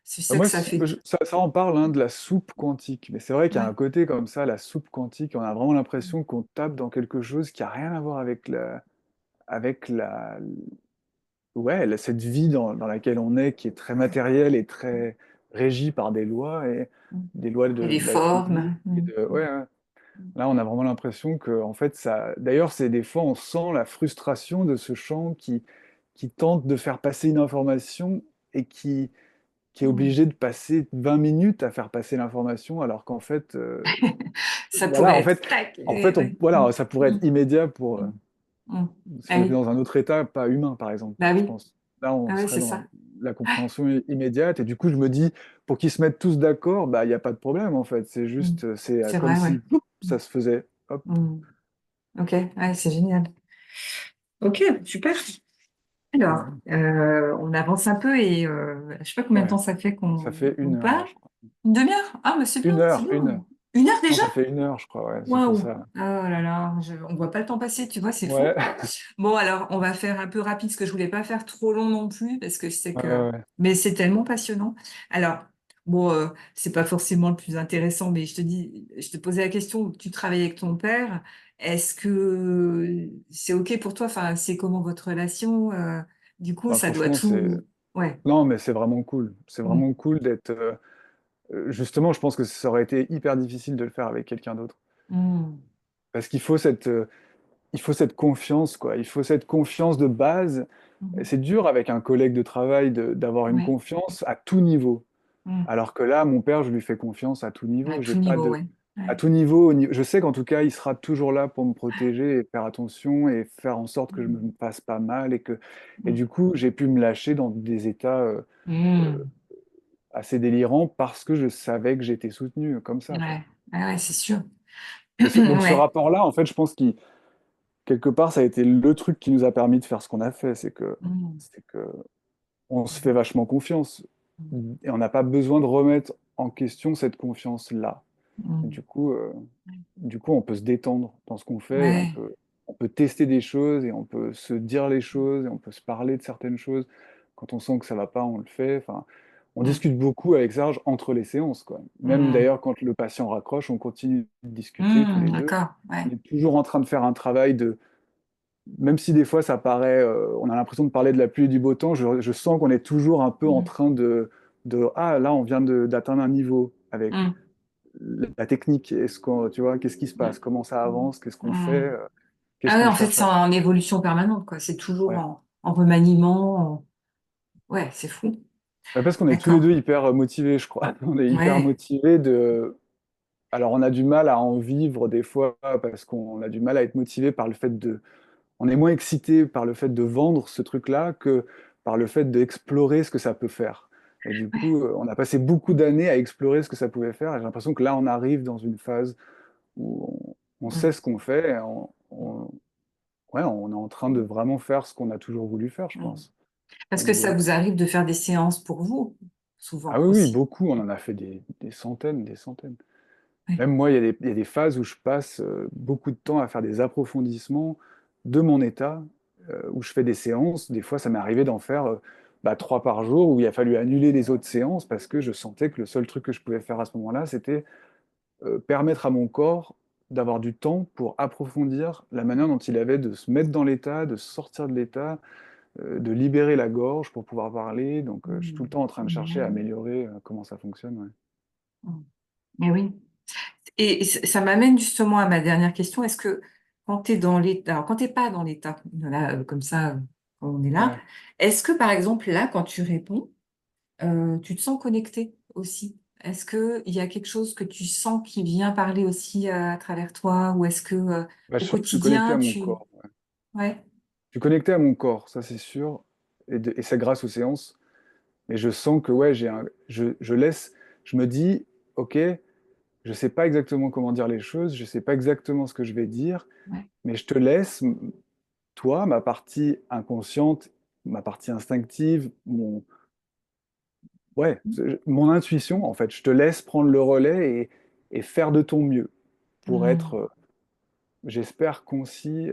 c'est ça que Moi, ça fait. ça en parle hein, de la soupe quantique, mais c'est vrai qu'il y a Ouais. un côté comme ça, la soupe quantique, on a vraiment l'impression qu'on tape dans quelque chose qui a rien à voir avec ouais, cette vie dans laquelle on est, qui est très matérielle et très régie par des lois, et des lois Et les de la physique. formes. Mm. Ouais, ouais. Là, on a vraiment l'impression que, en fait, ça. D'ailleurs, c'est des fois, on sent la frustration de ce champ qui tente de faire passer une information et qui est Mm. obligé de passer 20 minutes à faire passer l'information, alors qu'en fait, Ça voilà, pourrait être tac. Ouais. Mm. voilà, ça pourrait Mm. être immédiat pour. Mm. Mm. Si Ah on était oui, dans un autre état, pas humain, par exemple, bah je oui, pense. Là, on ah oui, serait c'est dans ça. la Ouais. compréhension immédiate. Et du coup, je me dis, pour qu'ils se mettent tous d'accord, bah, il n'y a pas de problème, en fait. C'est Mm. juste, c'est C'est comme vrai, ouais. si poup, ça se faisait. Hop. Mm. Ok, ouais, c'est génial. Ok, super. Alors, Ouais. on avance un peu et je sais pas combien de Ouais. temps ça fait Ça fait qu'on une heure, là, parle. je crois. Une demi-heure? Ah, mais c'est bien, Une c'est heure, bien. une heure. 1 heure Non, déjà? ça fait une heure, je crois, ouais, c'est pour Waouh! ça. Oh là là, on voit pas le temps passer, tu vois, c'est Ouais. fou. Bon, alors, on va faire un peu rapide, parce que je voulais pas faire trop long non plus, parce que je sais Ouais, que... ouais, ouais. Mais c'est tellement passionnant. Alors, bon, c'est pas forcément le plus intéressant, mais je te dis, je te posais la question, tu travailles avec ton père, est-ce que c'est OK pour toi? Enfin, c'est comment votre relation? Du coup, Bah, ça doit franchement, c'est. tout... Ouais. Non, mais c'est vraiment cool. C'est Mm. vraiment cool d'être. Justement, je pense que ça aurait été hyper difficile de le faire avec quelqu'un d'autre. Mm. Parce il faut cette confiance, quoi. Il faut cette confiance de base. Et Mhm. c'est dur avec un collègue de travail d'avoir une Ouais. confiance à tout niveau. Mm. Alors que là, mon père, je lui fais confiance à tout À niveau. J'ai tout pas niveau, de, ouais. à Ouais. tout niveau, je sais qu'en tout cas, il sera toujours là pour me protéger et faire attention et faire en sorte que je Mm. me fasse pas mal et Mm. du coup, j'ai pu me lâcher dans des états euh, Mm. assez délirants parce que je savais que j'étais soutenu comme ça, quoi. Ouais, ouais, ouais, c'est sûr. Et donc ce Ouais. rapport-là, en fait, je pense qu'il quelque part, ça a été le truc qui nous a permis de faire ce qu'on a fait, Mm. c'est que on se fait vachement confiance Mm. et on n'a pas besoin de remettre en question cette confiance-là. Et Mm. du coup, on peut se détendre dans ce qu'on fait et Ouais. on peut tester des choses et on peut se dire les choses et on peut se parler de certaines choses. Quand on sent que ça va pas, on le fait. Enfin, on Mm. discute beaucoup avec Serge entre les séances, quoi. Même Mm. d'ailleurs, quand le patient raccroche, on continue de discuter tous Mm. les deux. D'accord. Ouais. On est toujours en train de faire un travail de, même si des fois ça paraît, on a l'impression de parler de la pluie et du beau temps, je sens qu'on est toujours un peu en Mm. train ah là, on vient d'atteindre un niveau avec Mm. la technique. Est-ce qu'on, tu vois, qu'est-ce qui se passe? Mm. Comment ça avance? Qu'est-ce qu'on fait? Mm. Qu'est-ce Ah ouais, qu'on en fait, cherche c'est à faire? en évolution permanente, quoi. C'est toujours Ouais. en remaniement. Ouais, c'est fou. Bah, parce qu'on est tous les D'accord. deux hyper motivés, je crois. On est hyper Ouais. motivés de. Alors, on a du mal à en vivre des fois parce qu'on a du mal à être motivé par le fait de. On est moins excité par le fait de vendre ce truc-là que par le fait d'explorer ce que ça peut faire. Et du Ouais. coup, on a passé beaucoup d'années à explorer ce que ça pouvait faire. Et j'ai l'impression que là, on arrive dans une phase où on sait Mm. ce qu'on fait. Et ouais, on est en train de vraiment faire ce qu'on a toujours voulu faire, je Mm. pense. Parce que Donc ça voilà. vous arrive de faire des séances pour vous, Ah souvent oui, oui, aussi. beaucoup. On en a fait des centaines, des centaines. Ouais. Même moi, il y a des phases où je passe beaucoup de temps à faire des approfondissements de mon état, où je fais des séances. Des fois, ça m'est arrivé d'en faire trois par jour, où il a fallu annuler les autres séances parce que je sentais que le seul truc que je pouvais faire à ce moment-là, c'était permettre à mon corps d'avoir du temps pour approfondir la manière dont il avait de se mettre dans l'état, de sortir de l'état, de libérer la gorge pour pouvoir parler. Donc, je suis tout le Mm. temps en train de chercher à Mm. améliorer comment ça fonctionne. Ouais. Mm. Mais oui. Et ça m'amène justement à ma dernière question. Est-ce que quand tu es dans l'état, alors quand tu n'es pas dans l'état, là, comme ça, quand on est là, Ouais. est-ce que par exemple, là, quand tu réponds, tu te sens connecté aussi? Est-ce qu'il y a quelque chose que tu sens qui vient parler aussi à travers toi? Ou est-ce que Bah, au je suis connecté quotidien, à mon tu... corps. Ouais. Je suis connecté à mon corps, ça c'est sûr, et c'est grâce aux séances. Mais je sens que ouais, je laisse, je me dis, ok, je sais pas exactement comment dire les choses, je sais pas exactement ce que je vais dire, Ouais. mais je te laisse, toi, ma partie inconsciente, ma partie instinctive, ouais, mon intuition, en fait, je te laisse prendre le relais et faire de ton mieux pour être, Mm. j'espère, concis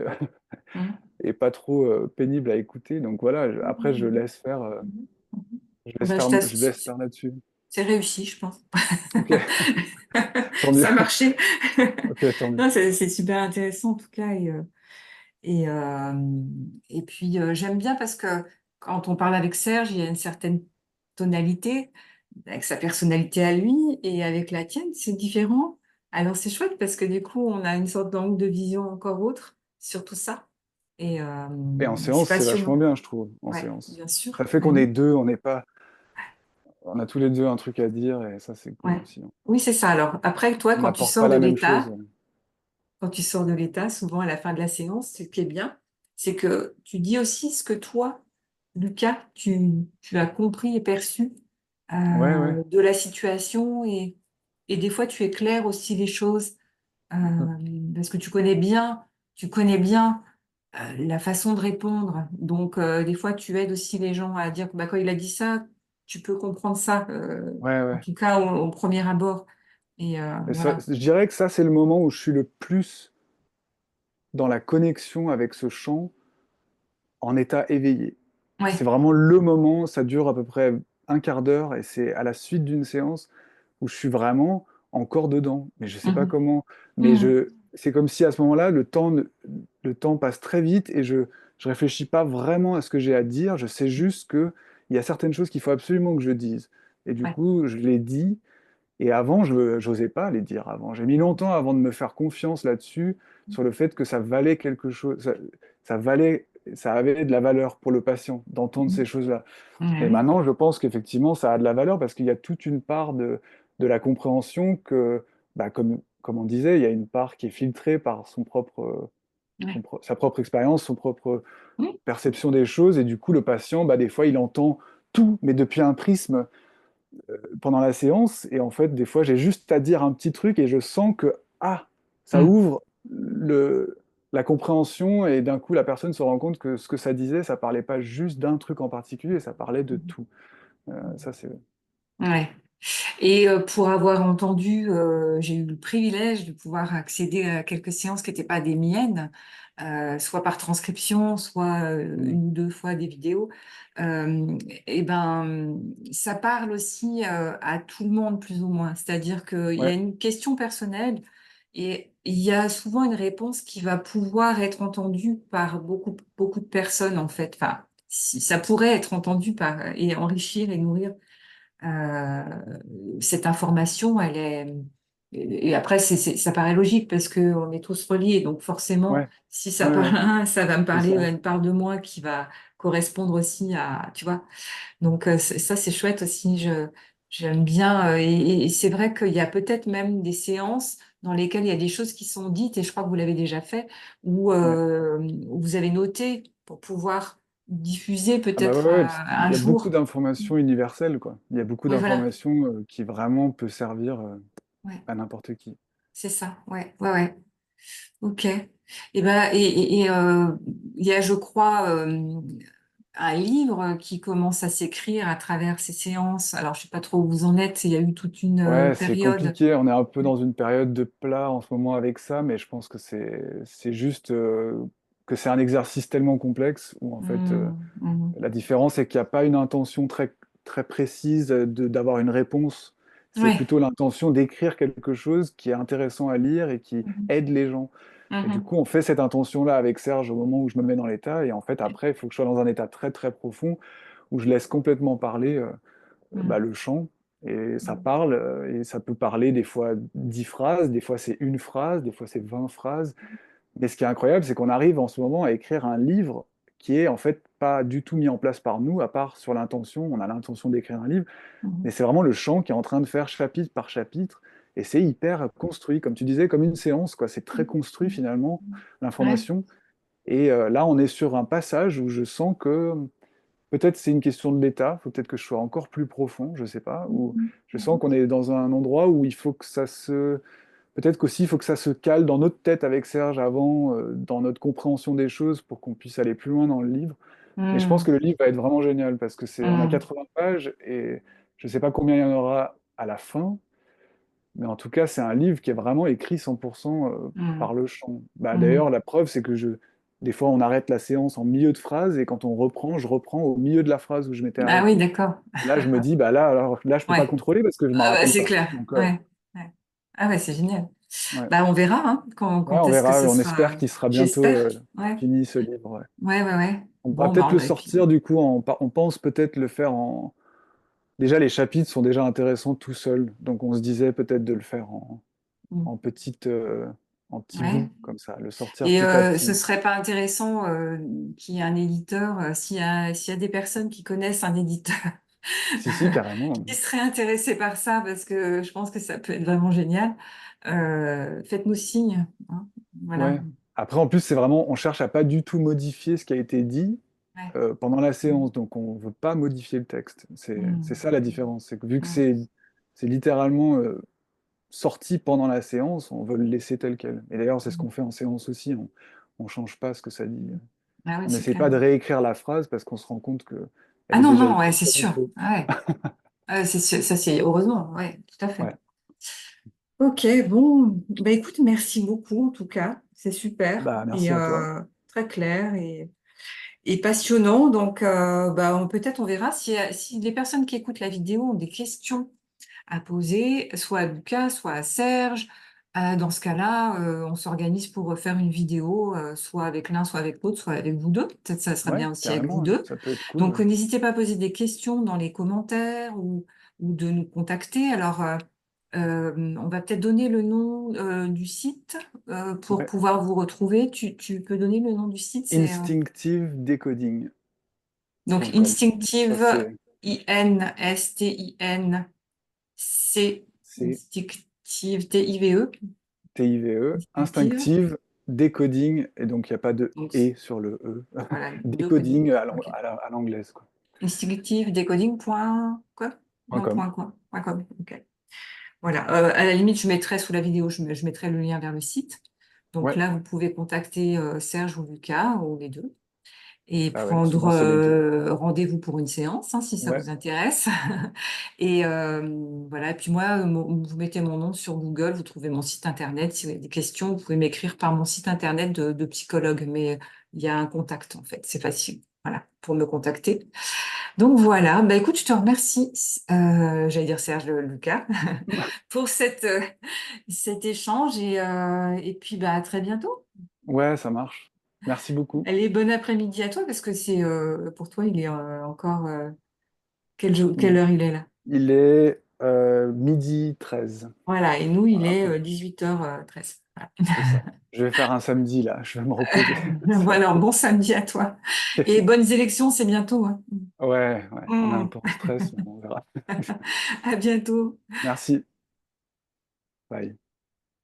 Mm. et pas trop pénible à écouter. Donc voilà, après je Mhm. laisse faire. Mhm. Mhm. Je laisse faire là-dessus. C'est réussi, je pense. Ok, tant mieux. Ça a marché. Ok, tant mieux. Non, c'est super intéressant en tout cas. Et, euh, et puis j'aime bien parce que quand on parle avec Serge, il y a une certaine tonalité avec sa personnalité à lui et avec la tienne, c'est différent. Alors c'est chouette parce que du coup, on a une sorte d'angle de vision encore autre sur tout ça. Et Et en c'est séance, c'est vachement passionnant. bien, je trouve, en Ouais, séance. bien sûr. Ça fait Mais qu'on est oui. deux, on n'est pas. On a tous les deux un truc à dire et ça, c'est cool Ouais. aussi, hein. Oui, c'est ça. Alors, après, toi, On n'apporte pas la même chose. quand tu sors de l'état, souvent à la fin de la séance, ce qui est bien, c'est que tu dis aussi ce que toi, Lucas, tu as compris et perçu Ouais, ouais. de la situation et des fois, tu éclaires aussi les choses Mhm. parce que tu connais bien la façon de répondre. Donc, des fois, tu aides aussi les gens à dire que bah, quand il a dit ça, tu peux comprendre ça, Ouais, en ouais. tout cas au premier abord. Et Et voilà. je dirais que ça, c'est le moment où je suis le plus dans la connexion avec ce chant en état éveillé. C'est Ouais. vraiment le moment, ça dure à peu près un quart d'heure et c'est à la suite d'une séance où je suis vraiment encore dedans. Mais je sais pas Mhm. comment. Mais Mhm. c'est comme si à ce moment-là, le temps passe très vite et je réfléchis pas vraiment à ce que j'ai à dire. Je sais juste que il y a certaines choses qu'il faut absolument que je dise. Et du Ouais. coup, je les dis. Et avant, je n'osais pas les dire avant. J'ai mis longtemps avant de me faire confiance là-dessus, sur le fait que ça valait quelque chose, ça valait, ça avait de la valeur pour le patient d'entendre ces Mhm. choses-là. Ouais, Et oui. maintenant, je pense qu'effectivement, ça a de la valeur parce qu'il y a toute une part de la compréhension que, comme on disait, il y a une part qui est filtrée par Ouais. sa propre expérience, son propre Oui. perception des choses. Et du coup, le patient, des fois, il entend tout, mais depuis un prisme pendant la séance. Et en fait, des fois, j'ai juste à dire un petit truc et je sens que, ah, ça ouvre la compréhension et d'un coup, la personne se rend compte que ce que ça disait, ça parlait pas juste d'un truc en particulier, ça parlait de Mhm. tout. Ça, c'est... Ouais. Et pour avoir entendu, j'ai eu le privilège de pouvoir accéder à quelques séances qui n'étaient pas des miennes, soit par transcription, soit Mm. une ou deux fois des vidéos. Et ben, ça parle aussi à tout le monde plus ou moins. C'est-à-dire qu'il y a Ouais, une question personnelle et il y a souvent une réponse qui va pouvoir être entendue par beaucoup de personnes en fait. Enfin, si ça pourrait être entendu par et enrichir et nourrir euh, cette information, elle est. Et après, ça paraît logique parce qu'on est tous reliés. Donc, forcément, ouais, si ça ouais, parle ouais, à un, ça va me c'est parler ça. à une part de moi qui va correspondre aussi à. Tu vois? Donc, ça, c'est chouette aussi. J'aime bien. Et c'est vrai qu'il y a peut-être même des séances dans lesquelles il y a des choses qui sont dites, et je crois que vous l'avez déjà fait, Ouais. où vous avez noté pour pouvoir diffuser Ah bah ouais, peut-être ouais, parce qu'il un y a beaucoup jour. d'informations universelles, quoi. Il y a beaucoup Oui, voilà. d'informations qui vraiment peut servir Ouais. à n'importe qui. C'est ça, ouais, ouais, ouais. Ok. Et ben, il y a, je crois, un livre qui commence à s'écrire à travers ces séances. Alors, je sais pas trop où vous en êtes. Il y a eu toute une Ouais, c'est période. compliqué. On est un peu dans une période de plat en ce moment avec ça, mais je pense que c'est juste que c'est un exercice tellement complexe où en fait la différence c'est qu'il n'y a pas une intention très précise d'avoir une réponse. C'est Ouais. plutôt l'intention d'écrire quelque chose qui est intéressant à lire et qui Mhm. aide les gens. Et du Mhm. coup, on fait cette intention-là avec Serge au moment où je me mets dans l'état. Et en fait, après, il faut que je sois dans un état très profond où je laisse complètement parler Mhm. le chant. Et ça Mhm. parle, et ça peut parler des fois 10 phrases, des fois c'est une phrase, des fois c'est 20 phrases. Mais ce qui est incroyable, c'est qu'on arrive en ce moment à écrire un livre qui est en fait pas du tout mis en place par nous, à part sur l'intention. On a l'intention d'écrire un livre, Mhm. mais c'est vraiment le chant qui est en train de faire chapitre par chapitre. Et c'est hyper construit, comme tu disais, comme une séance, quoi. C'est très construit finalement, Ouais. l'information. Et là, on est sur un passage où je sens que peut-être c'est une question de l'état, il faut peut-être que je sois encore plus profond, je sais pas, ou Mhm. je sens qu'on est dans un endroit où il faut que ça se... Peut-être qu'aussi il faut que ça se cale dans notre tête avec Serge avant, dans notre compréhension des choses pour qu'on puisse aller plus loin dans le livre. Mais je pense que Mhm. le livre va être vraiment génial parce que on a Mhm. 80 pages et je sais pas combien il y en aura à la fin, mais en tout cas, c'est un livre qui est vraiment écrit 100% Mhm. par le chant. Bah, Mhm. d'ailleurs, la preuve, c'est que des fois, on arrête la séance en milieu de phrase et quand on reprend, je reprends au milieu de la phrase où je m'étais Ah oui, arrêté. d'accord. Et là, je me dis, bah là, alors là, je peux pas Ouais. contrôler parce que je me Ah bah, rappelle c'est pas. clair. Donc, Ouais. Ouais. Ah ouais, c'est génial. ouais. Bah, on verra hein, Ouais, quand on est-ce que verra. ce On espère sera. qu'il sera bientôt J'espère. Ouais. fini ce livre. Ouais. Ouais, ouais, ouais. On va Bon, bah, peut-être le on a puis. sortir du coup. On pense peut-être le faire en. Déjà, les chapitres sont déjà intéressants tout seuls. Donc, on se disait peut-être de le faire Mm. en en petits Ouais. bouts comme ça, le sortir Et petit à ce petit. serait pas intéressant qu'il y ait un éditeur, s'il y a des personnes qui connaissent un éditeur Si, si, carrément. qui seraient intéressées par ça, parce que je pense que ça peut être vraiment génial, faites-nous signe. Hein. Voilà. Ouais. Après, en plus, c'est vraiment, on cherche à pas du tout modifier ce qui a été dit Ouais. pendant la Mm. séance, donc on veut pas modifier le texte. C'est Mm. ça la différence, c'est que vu que Ouais. c'est littéralement sorti pendant la séance, on veut le laisser tel quel. Et d'ailleurs, c'est ce Mm. qu'on fait en séance aussi, on change pas ce que ça dit. Ah oui, On c'est n'essaie clair. pas de réécrire la phrase parce qu'on se rend compte que Ah elle est non, déjà non, ouais, écrite c'est comme il sûr. faut. Ah ouais. Ah, c'est sûr. Ça, c'est heureusement. Ouais, tout à fait. Ouais. Ok, bon, bah écoute, merci beaucoup en tout cas, c'est super Bah, et merci à toi. très clair et passionnant. Donc, bah, peut-être on verra si les personnes qui écoutent la vidéo ont des questions à poser, soit à Lucas, soit à Serge. Dans ce cas-là, on s'organise pour faire une vidéo, soit avec l'un, soit avec l'autre, soit avec vous deux. Peut-être ça serait Ouais, bien aussi avec vous carrément, ouais. deux. Ça peut être cool. Donc, Ouais. n'hésitez pas à poser des questions dans les commentaires ou de nous contacter. Alors, on va peut-être donner le nom du site pour Ouais. pouvoir vous retrouver. Tu peux donner le nom du site, c'est Instinctivedecoding.com. donc Ça, Instinctive, c'est INSTINC, c'est Instinctive, TIVE, TIVE, Instinctive. instinctive decoding, et donc il n'y a pas de Donc, et sur le E. voilà, deux coding. Decoding Ok. à l'anglaise, quoi. Instinctive decoding. Quoi? Point Non, .com. point quoi? Point com. Ok. Voilà. À la limite, je mettrai sous la vidéo, je mettrai le lien vers le site. Donc Ouais, là, vous pouvez contacter Serge ou Lucas, ou les deux, et bah ouais, prendre souvent c'est les deux. rendez-vous pour une séance, hein, si ça Ouais, vous intéresse. Et voilà. Et puis moi, vous mettez mon nom sur Google, vous trouvez mon site internet. Si vous avez des questions, vous pouvez m'écrire par mon site internet de psychologue. Mais il y a un contact, en fait. C'est facile. Voilà, pour me contacter. Donc voilà, bah écoute, je te remercie, j'allais dire Serge Lucas, pour cet échange et puis bah, à très bientôt. ouais, ça marche. Merci beaucoup. Allez, bon après-midi à toi parce que c'est pour toi, il est encore quelle Il, heure il est là? il est 12h13. Voilà, et nous, il Voilà, est donc 18h13. Voilà. c'est ça. Je vais faire un samedi là, je vais me reposer. Voilà, bon samedi à toi. Et bonnes élections, c'est bientôt, hein. Ouais, ouais, on a un Mm. peu de stress, mais on verra. À bientôt. Merci. Bye.